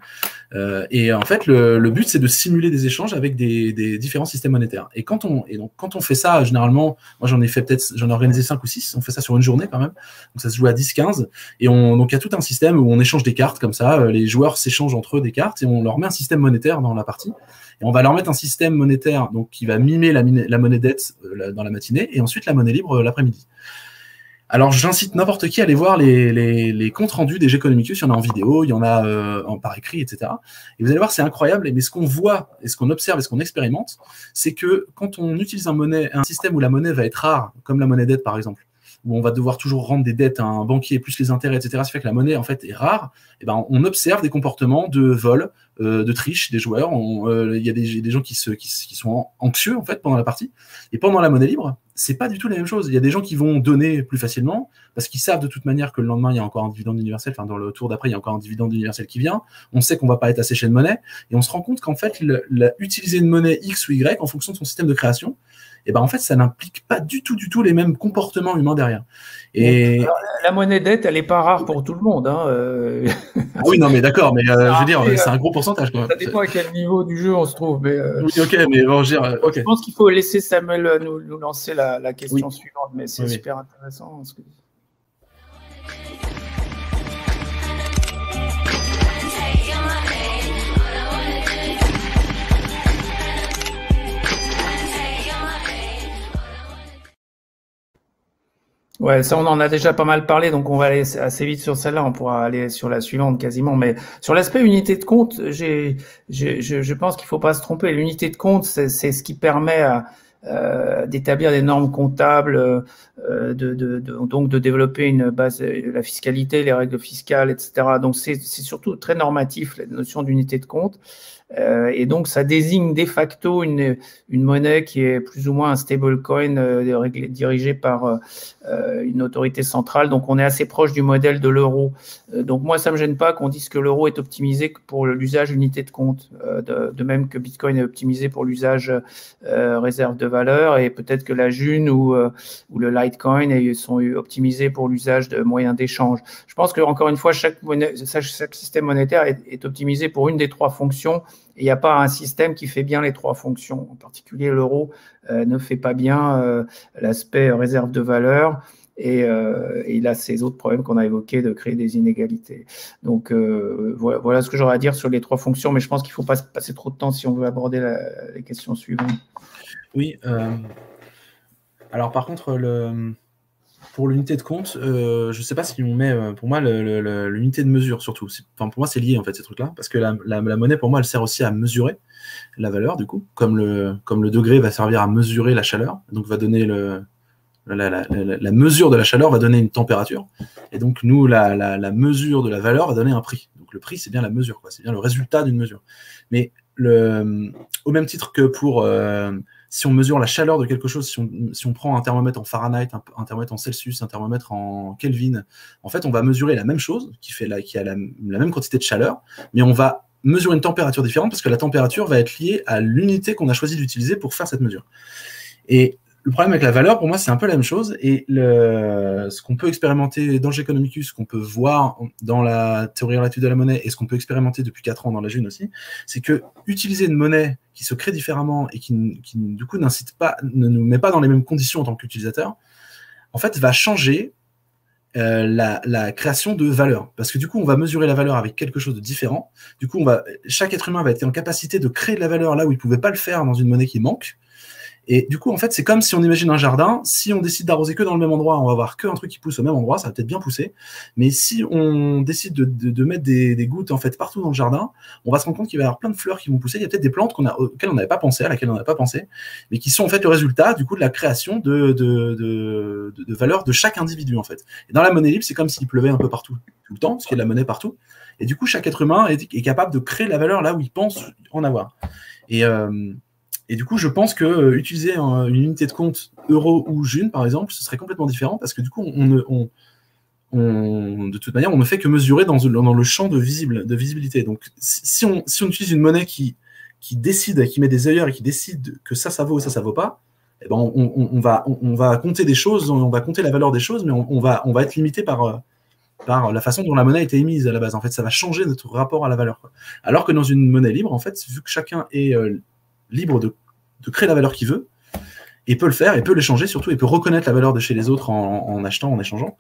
Et en fait, le but, c'est de simuler des échanges avec des différents systèmes monétaires. Et quand on fait ça, généralement, moi j'en ai organisé 5 ou 6, on fait ça sur une journée quand même. Donc ça se joue à 10-15. Et donc il y a tout un système où on échange des cartes comme ça. Les joueurs s'échangent entre eux des cartes et on leur met un système monétaire dans la partie. Et on va leur mettre un système monétaire donc, qui va mimer la monnaie dette dans la matinée et ensuite la monnaie libre l'après-midi. Alors, j'incite n'importe qui à aller voir les comptes rendus des Geconomicus. Il y en a en vidéo, il y en a par écrit, etc. Et vous allez voir, c'est incroyable. Mais ce qu'on voit, et ce qu'on observe, et ce qu'on expérimente, c'est que quand on utilise un système où la monnaie va être rare, comme la monnaie dette, par exemple, où on va devoir toujours rendre des dettes à un banquier, plus les intérêts, etc., ça fait que la monnaie, en fait, est rare, et ben, on observe des comportements de vol, de triche des joueurs. Il y a des gens qui sont anxieux, en fait, pendant la partie. Et pendant la monnaie libre, c'est pas du tout la même chose. Il y a des gens qui vont donner plus facilement, parce qu'ils savent de toute manière que le lendemain, il y a encore un dividende universel, enfin, dans le tour d'après, il y a encore un dividende universel qui vient. On sait qu'on va pas être asséché de monnaie, et on se rend compte qu'en fait, utiliser une monnaie X ou Y en fonction de son système de création, et ben en fait, ça n'implique pas du tout les mêmes comportements humains derrière. Et alors, la monnaie dette, elle n'est pas rare pour tout le monde. Hein. Ah oui, non, mais d'accord, mais je veux dire, c'est un gros pourcentage quand même. Ça dépend à quel niveau du jeu on se trouve. Mais, oui, ok, mais bon, je veux dire, ok. Je pense qu'il faut laisser Samuel nous lancer la question suivante, mais c'est super intéressant ce que dit. Ouais, ça on en a déjà pas mal parlé, donc on va aller assez vite sur celle-là, on pourra aller sur la suivante quasiment. Mais sur l'aspect unité de compte, je pense qu'il faut pas se tromper. L'unité de compte, c'est ce qui permet d'établir des normes comptables, donc de développer une base, la fiscalité, les règles fiscales, etc. Donc c'est surtout très normatif la notion d'unité de compte. Et donc, ça désigne de facto une monnaie qui est plus ou moins un stablecoin dirigé par une autorité centrale. Donc, on est assez proche du modèle de l'euro. Donc, moi, ça me gêne pas qu'on dise que l'euro est optimisé pour l'usage unité de compte, de même que Bitcoin est optimisé pour l'usage réserve de valeur, et peut-être que la June ou le Litecoin sont optimisés pour l'usage de moyens d'échange. Je pense que encore une fois, chaque système monétaire est optimisé pour une des trois fonctions. Il n'y a pas un système qui fait bien les trois fonctions. En particulier, l'euro ne fait pas bien l'aspect réserve de valeur et il a ces autres problèmes qu'on a évoqués de créer des inégalités. Donc, voilà ce que j'aurais à dire sur les trois fonctions, mais je pense qu'il ne faut pas passer trop de temps si on veut aborder les questions suivantes. Oui. Alors, par contre, pour l'unité de compte, je ne sais pas si on met, pour moi, l'unité de mesure surtout. Enfin, pour moi, c'est lié en fait ces trucs-là, parce que la monnaie, pour moi, elle sert aussi à mesurer la valeur, du coup, comme le degré va servir à mesurer la chaleur, donc va donner la mesure de la chaleur va donner une température, et donc nous, la mesure de la valeur va donner un prix. Donc le prix, c'est bien la mesure, quoi, c'est bien le résultat d'une mesure. Mais au même titre que pour si on mesure la chaleur de quelque chose, si on prend un thermomètre en Fahrenheit, un thermomètre en Celsius, un thermomètre en Kelvin, en fait, on va mesurer la même chose, qui a la même quantité de chaleur, mais on va mesurer une température différente, parce que la température va être liée à l'unité qu'on a choisi d'utiliser pour faire cette mesure. Et le problème avec la valeur, pour moi, c'est un peu la même chose. Et ce qu'on peut expérimenter dans le Geconomicus, ce qu'on peut voir dans la théorie relative de la monnaie, et ce qu'on peut expérimenter depuis 4 ans dans la June aussi, c'est que utiliser une monnaie qui se crée différemment et qui du coup, ne nous met pas dans les mêmes conditions en tant qu'utilisateur, en fait, va changer la création de valeur. Parce que du coup, on va mesurer la valeur avec quelque chose de différent. Du coup, chaque être humain va être en capacité de créer de la valeur là où il ne pouvait pas le faire dans une monnaie qui manque. Et du coup, en fait, c'est comme si on imagine un jardin. Si on décide d'arroser que dans le même endroit, on va avoir qu'un truc qui pousse au même endroit. Ça va peut-être bien pousser. Mais si on décide de mettre des gouttes en fait partout dans le jardin, on va se rendre compte qu'il va y avoir plein de fleurs qui vont pousser. Il y a peut-être des plantes auxquelles on n'avait pas pensé, à laquelle on n'avait pas pensé, mais qui sont en fait le résultat du coup de la création de valeurs de chaque individu en fait. Et dans la monnaie libre, c'est comme s'il pleuvait un peu partout, tout le temps, parce qu'il y a de la monnaie partout. Et du coup, chaque être humain est capable de créer la valeur là où il pense en avoir. Et du coup, je pense que utiliser une unité de compte euro ou june, par exemple, ce serait complètement différent parce que du coup, de toute manière, on ne fait que mesurer dans le champ de visibilité. Donc, si on utilise une monnaie qui décide, qui met des œillères et qui décide que ça vaut ou ça vaut pas, eh ben on va compter des choses, on va compter la valeur des choses, mais on va être limité par la façon dont la monnaie a été émise à la base. En fait, ça va changer notre rapport à la valeur, quoi. Alors que dans une monnaie libre, en fait, vu que chacun est libre de créer la valeur qu'il veut, et peut le faire, et peut l'échanger surtout, et peut reconnaître la valeur de chez les autres en achetant, en échangeant.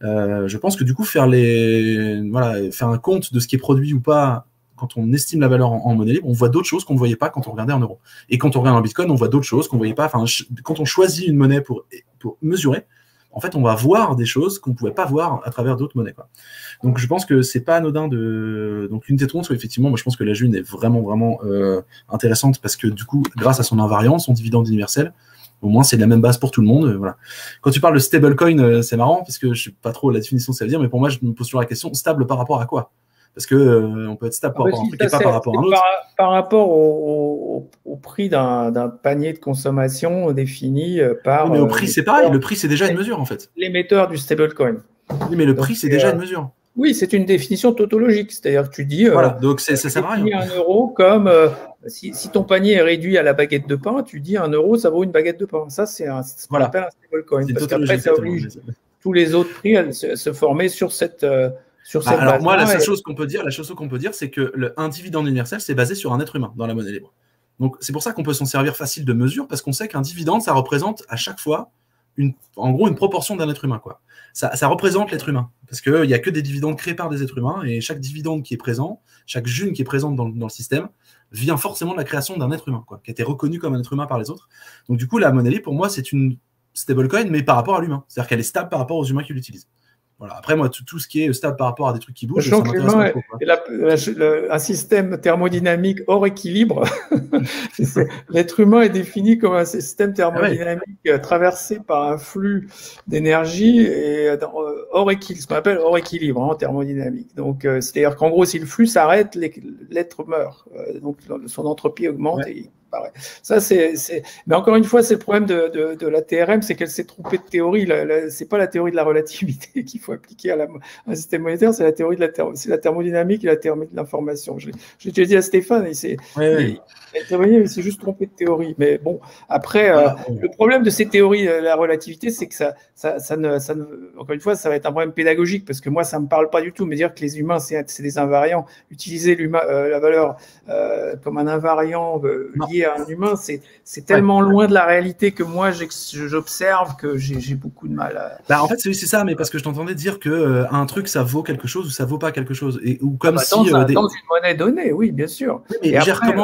Je pense que du coup, faire un compte de ce qui est produit ou pas, quand on estime la valeur en monnaie libre, on voit d'autres choses qu'on ne voyait pas quand on regardait en euros. Et quand on regarde en Bitcoin, on voit d'autres choses qu'on ne voyait pas. Enfin, quand on choisit une monnaie pour mesurer, en fait, on va voir des choses qu'on ne pouvait pas voir à travers d'autres monnaies, quoi. Donc, je pense que c'est pas anodin donc l'unité de compte, effectivement, moi, je pense que la June est vraiment, vraiment intéressante parce que du coup, grâce à son invariance, son dividende universel, au moins, c'est de la même base pour tout le monde. Voilà. Quand tu parles de stablecoin, c'est marrant parce que je ne sais pas trop la définition que ça veut dire, mais pour moi, je me pose toujours la question, stable par rapport à quoi? Parce que on peut être stable par rapport à un truc et pas par rapport à un autre. Par rapport au prix d'un panier de consommation défini par... Oui, mais au prix, c'est pareil. Le prix, c'est déjà une mesure, en fait. L'émetteur du stablecoin. Oui, mais le prix, c'est déjà une mesure. Oui, c'est une définition tautologique. C'est-à-dire que tu dis... voilà, donc ça sert à rien. 1 euro comme... si ton panier est réduit à la baguette de pain, tu dis 1 euro, ça vaut une baguette de pain. Ça, c'est ce qu'on appelle un stablecoin. Parce qu'après, ça oblige tous les autres prix à se former sur cette... alors moi, la seule chose qu'on peut dire, c'est que un dividende universel, c'est basé sur un être humain dans la monnaie libre. Donc c'est pour ça qu'on peut s'en servir facile de mesure, parce qu'on sait qu'un dividende, ça représente à chaque fois, en gros, une proportion d'un être humain, quoi. Ça représente l'être humain, parce qu'il n'y a que des dividendes créés par des êtres humains, et chaque dividende qui est présent, chaque june qui est présente dans le système, vient forcément de la création d'un être humain, quoi, qui a été reconnu comme un être humain par les autres. Donc du coup, la monnaie libre, pour moi, c'est une stablecoin, mais par rapport à l'humain. C'est-à-dire qu'elle est stable par rapport aux humains qui l'utilisent. Voilà. Après, moi, tout ce qui est stable par rapport à des trucs qui bougent, ça m'intéresse pas trop. Un système thermodynamique hors équilibre. L'être humain est défini comme un système thermodynamique traversé par un flux d'énergie et hors équilibre, ce qu'on appelle hors équilibre en thermodynamique. Donc, c'est-à-dire qu'en gros, si le flux s'arrête, l'être meurt. Donc, son entropie augmente et ça, mais encore une fois, c'est le problème de la TRM, c'est qu'elle s'est trompée de théorie. C'est pas la théorie de la relativité qu'il faut appliquer à un système monétaire, c'est la théorie de la thermodynamique et la théorie de l'information. J'ai déjà dit à Stéphane, il s'est juste trompé de théorie. Mais bon, après, le problème de ces théories de la relativité, c'est que encore une fois, ça va être un problème pédagogique, parce que moi, ça me parle pas du tout. Mais dire que les humains, c'est des invariants, utiliser la valeur comme un invariant lié à un humain, c'est tellement loin de la réalité que moi j'observe que j'ai beaucoup de mal à... En fait, c'est ça, mais parce que je t'entendais dire que un truc, ça vaut quelque chose ou ça vaut pas quelque chose. Ou comme dans une monnaie donnée, oui, bien sûr. Mais et après,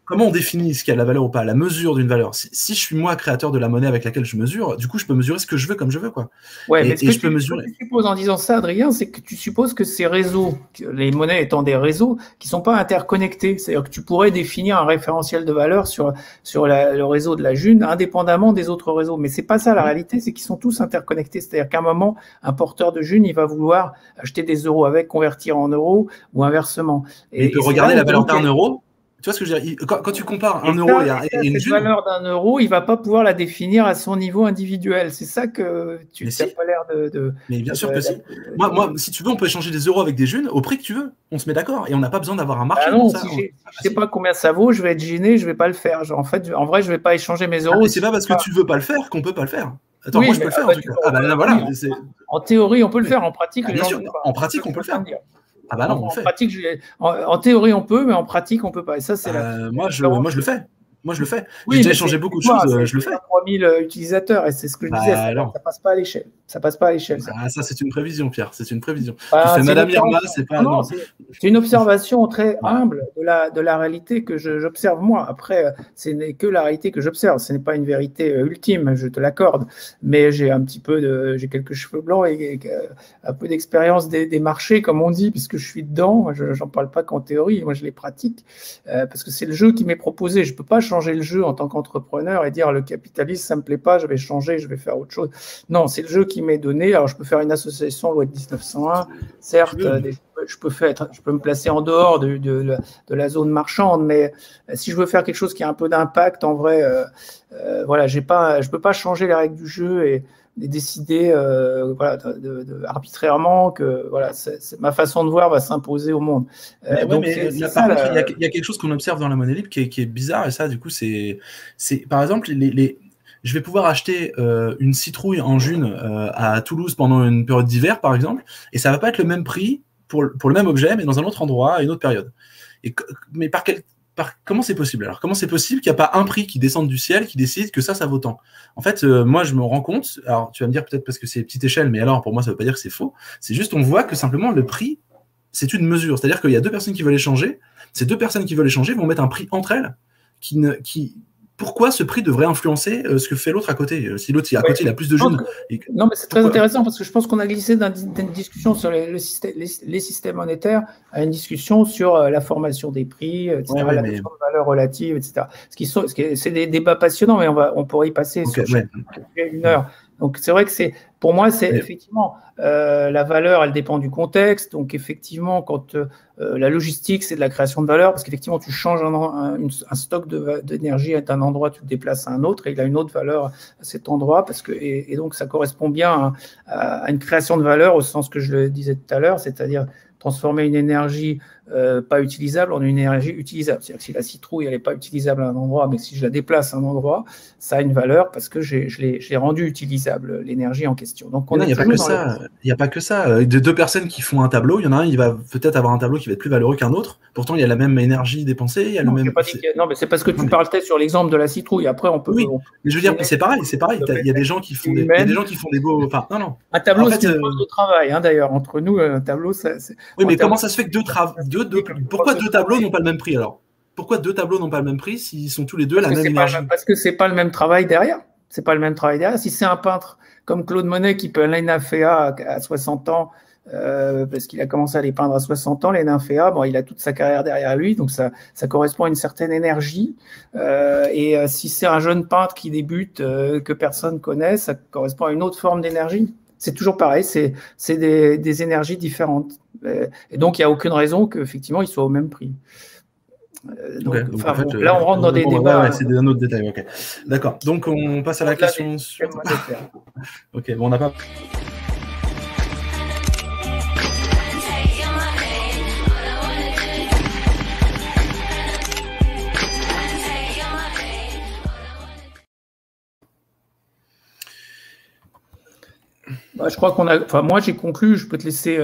comment on définit ce qui a de la valeur ou pas? La mesure d'une valeur. Si je suis moi créateur de la monnaie avec laquelle je mesure, du coup, je peux mesurer ce que je veux comme je veux, quoi. Ouais, mais ce que tu supposes en disant ça, Adrien, c'est que tu supposes que ces réseaux, les monnaies étant des réseaux, qui sont pas interconnectés. C'est-à-dire que tu pourrais définir un référentiel de valeur sur le réseau de la June, indépendamment des autres réseaux. Mais c'est pas ça la réalité, c'est qu'ils sont tous interconnectés. C'est-à-dire qu'à un moment, un porteur de June, il va vouloir acheter des euros avec, convertir en euros ou inversement. Et il peut regarder la valeur d'un euro. Tu vois ce que je veux dire? Quand tu compares un euro et une June, la valeur d'un euro, il va pas pouvoir la définir à son niveau individuel. C'est ça que tu n'as pas l'air de. Mais bien sûr que si. Moi, si tu veux, on peut échanger des euros avec des Junes au prix que tu veux. On se met d'accord et on n'a pas besoin d'avoir un marché. Non, si je sais pas combien ça vaut, je vais être gêné, je vais pas le faire. En vrai, je vais pas échanger mes euros. C'est pas parce que tu veux pas le faire qu'on peut pas le faire. Attends, moi je peux le faire en tout cas. Voilà. En théorie, on peut le faire. En pratique, bien sûr. En pratique, on peut le faire. Ah bah non, en théorie, on peut, mais en pratique, on peut pas. Et ça, c'est moi, je le fais. Moi, je le fais. J'ai déjà échangé beaucoup de choses, je le fais. 3000 utilisateurs, et c'est ce que je disais, ça passe pas à l'échelle. Ça passe pas à l'échelle. Ah, ça, c'est une prévision, Pierre. C'est une prévision. Bah, tu fais Madame Irma, c'est pas. Non, c'est une observation très humble de la réalité que j'observe moi. Après, ce n'est que la réalité que j'observe. Ce n'est pas une vérité ultime, je te l'accorde. Mais j'ai j'ai quelques cheveux blancs et un peu d'expérience des marchés, comme on dit, puisque je suis dedans. Je n'en parle pas qu'en théorie. Moi, je les pratique parce que c'est le jeu qui m'est proposé. Je peux pas changer le jeu en tant qu'entrepreneur et dire le capitalisme, ça me plaît pas, je vais changer, je vais faire autre chose. Non, c'est le jeu qui m'est donné. Alors, je peux faire une association loi de 1901, certes, je peux me placer en dehors de la zone marchande, mais si je veux faire quelque chose qui a un peu d'impact, en vrai, voilà, je peux pas changer les règles du jeu et décider voilà, arbitrairement que voilà, ma façon de voir va s'imposer au monde. Donc, il y a quelque chose qu'on observe dans la monnaie libre qui est bizarre, et ça, du coup, c'est par exemple, je vais pouvoir acheter une citrouille en june à Toulouse pendant une période d'hiver, par exemple, et ça va pas être le même prix pour le même objet, mais dans un autre endroit, à une autre période. Mais comment c'est possible alors? Comment c'est possible qu'il n'y a pas un prix qui descende du ciel qui décide que ça vaut tant? En fait, moi, je me rends compte, alors tu vas me dire peut-être parce que c'est petite échelle, mais alors pour moi, ça ne veut pas dire que c'est faux. C'est juste, on voit que simplement le prix, c'est une mesure. C'est-à-dire qu'il y a deux personnes qui veulent échanger. Ces deux personnes qui veulent échanger vont mettre un prix entre elles pourquoi ce prix devrait influencer ce que fait l'autre à côté? Si l'autre à côté il a plus de jeunes. Non, mais c'est très intéressant parce que je pense qu'on a glissé d'une discussion sur les systèmes monétaires à une discussion sur la formation des prix, etc., la notion de valeur relative, etc. C'est des débats passionnants, mais on pourrait y passer sur une heure. Donc, c'est vrai que pour moi, c'est effectivement la valeur, elle dépend du contexte. Donc, effectivement, quand la logistique, c'est de la création de valeur, parce qu'effectivement, tu changes un stock d'énergie d'un endroit, tu le déplaces à un autre, et il a une autre valeur à cet endroit, et donc ça correspond bien à une création de valeur au sens que je le disais tout à l'heure, c'est-à-dire transformer une énergie pas utilisable en une énergie utilisable. C'est-à-dire que si la citrouille elle n'est pas utilisable à un endroit, mais si je la déplace à un endroit, ça a une valeur parce que je l'ai rendue utilisable, l'énergie en question. Donc, il n'y a pas que ça. Il n'y a pas que ça. De deux personnes qui font un tableau, il y en a un, il va peut-être avoir un tableau qui va être plus valeureux qu'un autre. Pourtant, il y a la même énergie dépensée. Il y a non, mais c'est parce que tu parlais sur l'exemple de la citrouille. Après, on peut. Oui, mais je veux dire, c'est pareil. Il y a des gens qui font des beaux. Enfin, non. Un tableau, c'est une pose de travail. D'ailleurs, entre nous, un tableau, oui, mais comment ça se fait que pourquoi deux tableaux n'ont pas le même prix alors? Pourquoi deux tableaux n'ont pas le même prix s'ils sont tous les deux la même énergie? Parce que c'est pas le même travail derrière. C'est pas le même travail derrière. Si c'est un peintre comme Claude Monet qui peut aller nymphéa à 60 ans, parce qu'il a commencé à les peindre à 60 ans, les nymphéas, il a toute sa carrière derrière lui, donc ça correspond à une certaine énergie. Et si c'est un jeune peintre qui débute, que personne connaît, ça correspond à une autre forme d'énergie. C'est toujours pareil, c'est des énergies différentes. Et donc, il n'y a aucune raison qu'effectivement, ils soient au même prix. Donc, en fait, là, on rentre dans des débats. C'est un autre détail. Okay. D'accord. Donc, on passe à la question suivante. Ok, bon, on n'a pas. Je crois qu'on a. Enfin, moi, j'ai conclu. Je peux te laisser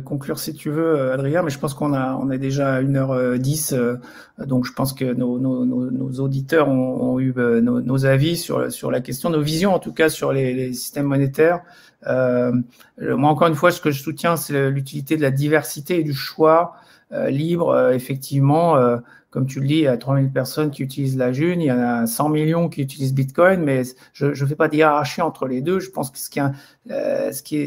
conclure si tu veux, Adrien, mais je pense qu'on est déjà à 1h10. Donc, je pense que nos auditeurs ont eu nos avis sur la question, nos visions en tout cas sur les systèmes monétaires. Moi, encore une fois, ce que je soutiens, c'est l'utilité de la diversité et du choix libre. Effectivement, comme tu le dis, il y a 3000 personnes qui utilisent la June, il y en a 100 millions qui utilisent Bitcoin, mais je ne fais pas de hiérarchie entre les deux. Je pense que ce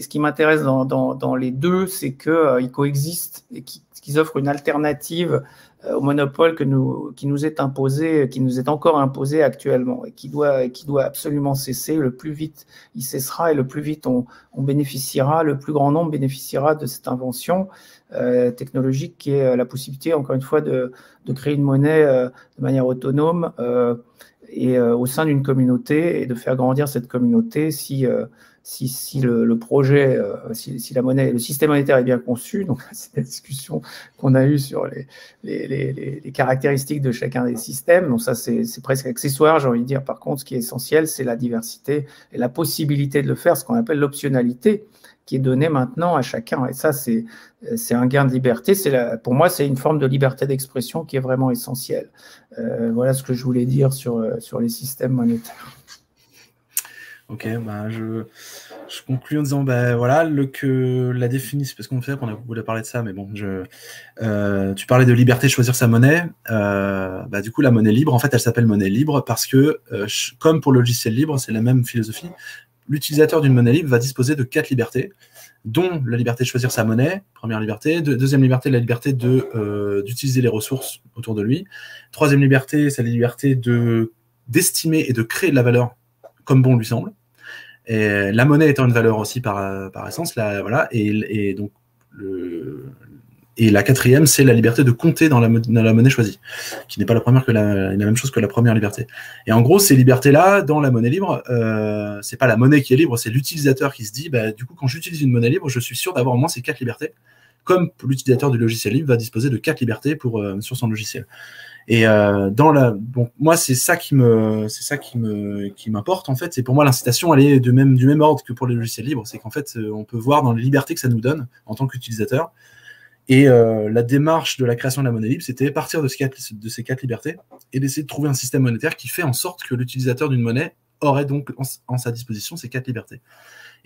qui m'intéresse dans les deux, c'est qu'ils coexistent et qu'ils offrent une alternative au monopole qui nous est imposé, qui nous est encore imposé actuellement et qui doit absolument cesser. Le plus vite il cessera et le plus vite on bénéficiera, le plus grand nombre bénéficiera de cette invention technologique qui est la possibilité, encore une fois, de créer une monnaie de manière autonome et au sein d'une communauté et de faire grandir cette communauté si le projet, si la monnaie, le système monétaire est bien conçu. Donc, c'est la discussion qu'on a eue sur les caractéristiques de chacun des systèmes. Donc, ça, c'est presque accessoire, j'ai envie de dire. Par contre, ce qui est essentiel, c'est la diversité et la possibilité de le faire, ce qu'on appelle l'optionnalité, qui est donnée maintenant à chacun. Et ça, c'est un gain de liberté. Pour moi, c'est une forme de liberté d'expression qui est vraiment essentielle. Voilà ce que je voulais dire sur les systèmes monétaires. Ok, Je conclue en disant, voilà, la définition, parce qu'on fait qu'on a voulu parler de ça, mais bon, tu parlais de liberté de choisir sa monnaie. Du coup, la monnaie libre, en fait, elle s'appelle monnaie libre parce que, comme pour le logiciel libre, c'est la même philosophie. L'utilisateur d'une monnaie libre va disposer de 4 libertés, dont la liberté de choisir sa monnaie, première liberté. Deuxième liberté, la liberté d'utiliser les ressources autour de lui. Troisième liberté, c'est la liberté d'estimer et de créer de la valeur comme bon lui semble. Et la monnaie étant une valeur aussi par essence, voilà, et donc et la quatrième, c'est la liberté de compter dans la monnaie choisie, qui n'est pas la même chose que la première liberté. Et en gros, ces libertés-là, dans la monnaie libre, c'est pas la monnaie qui est libre, c'est l'utilisateur qui se dit, du coup, quand j'utilise une monnaie libre, je suis sûr d'avoir au moins ces 4 libertés, comme l'utilisateur du logiciel libre va disposer de 4 libertés sur son logiciel. Et moi, c'est ça qui m'importe en fait. C'est pour moi l'incitation, elle est du même ordre que pour les logiciels libres. C'est qu'en fait, on peut voir dans les libertés que ça nous donne en tant qu'utilisateur. Et la démarche de la création de la monnaie libre, c'était partir de ces 4 libertés et d'essayer de trouver un système monétaire qui fait en sorte que l'utilisateur d'une monnaie aurait donc en sa disposition ces 4 libertés.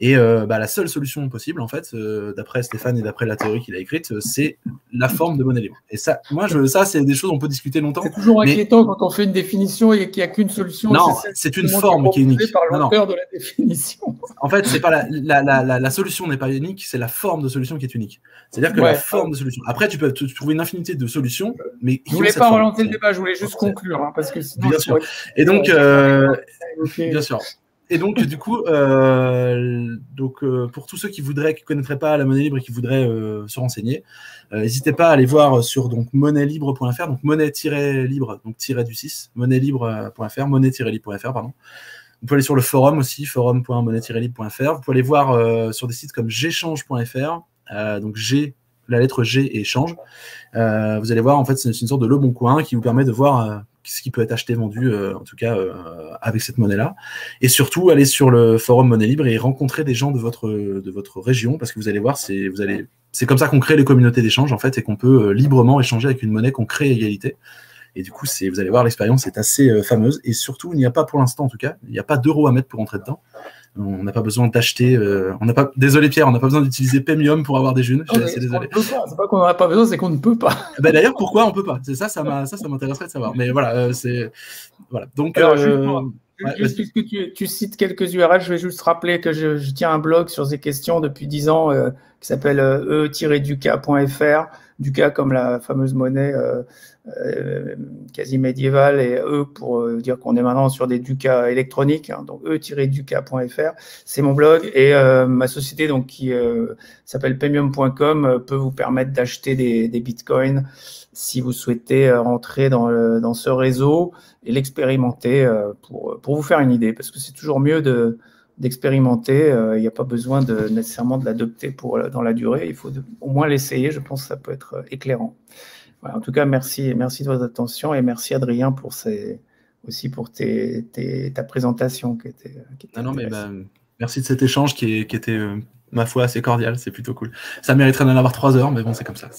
Et la seule solution possible, en fait, d'après Stéphane et d'après la théorie qu'il a écrite, c'est la forme de monnaie libre. Et ça, ça, c'est des choses on peut discuter longtemps. C'est toujours inquiétant quand on fait une définition et qu'il n'y a qu'une solution. Non, c'est une forme qui est unique. Par l'auteur de la définition. En fait, c'est pas la solution n'est pas unique, c'est la forme de solution qui est unique. C'est-à-dire que la forme de solution. Après, tu peux trouver une infinité de solutions, mais je voulais pas relancer le débat, je voulais juste conclure, hein, parce que sinon. Bien sûr. Et donc, bien sûr. Et donc, du coup, pour tous ceux qui connaîtraient pas la monnaie libre et qui voudraient se renseigner, n'hésitez pas à aller voir sur monnaie-libre.fr, donc monnaie-libre, donc -du6, monnaie-libre.fr, monnaie-libre.fr, pardon. Vous pouvez aller sur le forum aussi, forum.monnaie-libre.fr. Vous pouvez aller voir sur des sites comme géchange.fr, donc la lettre G et change. Vous allez voir, en fait, c'est une sorte de Le Bon Coin qui vous permet de voir ce qui peut être acheté, vendu, en tout cas avec cette monnaie-là. Et surtout, aller sur le forum Monnaie Libre et rencontrer des gens de votre région, parce que vous allez voir, c'est comme ça qu'on crée les communautés d'échange, en fait, et qu'on peut librement échanger avec une monnaie qu'on crée à égalité. Et du coup, vous allez voir, l'expérience est assez fameuse. Et surtout, il n'y a pas, pour l'instant en tout cas, il n'y a pas d'euros à mettre pour entrer dedans. On n'a pas besoin d'acheter. Désolé Pierre, on n'a pas besoin d'utiliser Paymium pour avoir des jeunes. C'est désolé. C'est pas qu'on n'en a pas besoin, c'est qu'on ne peut pas. D'ailleurs, pourquoi on peut pas? C'est ça m'intéresserait de savoir. Mais voilà, voilà. Donc, alors, puisque tu cites quelques URL, je vais juste rappeler que je tiens un blog sur ces questions depuis 10 ans qui s'appelle e-duca.fr. Duca comme la fameuse monnaie quasi médiévale, et pour dire qu'on est maintenant sur des ducats électroniques, hein, donc e-duca.fr, c'est mon blog, et ma société donc qui s'appelle paymium.com peut vous permettre d'acheter des bitcoins si vous souhaitez rentrer dans ce réseau et l'expérimenter pour vous faire une idée, parce que c'est toujours mieux d'expérimenter, il n'y a pas besoin nécessairement de l'adopter dans la durée, il faut au moins l'essayer, je pense que ça peut être éclairant. Voilà, en tout cas, merci de votre attention, et merci Adrien pour ta présentation qui était merci de cet échange qui était, ma foi, assez cordial, c'est plutôt cool. Ça mériterait d'en avoir 3 heures, mais bon, c'est comme ça.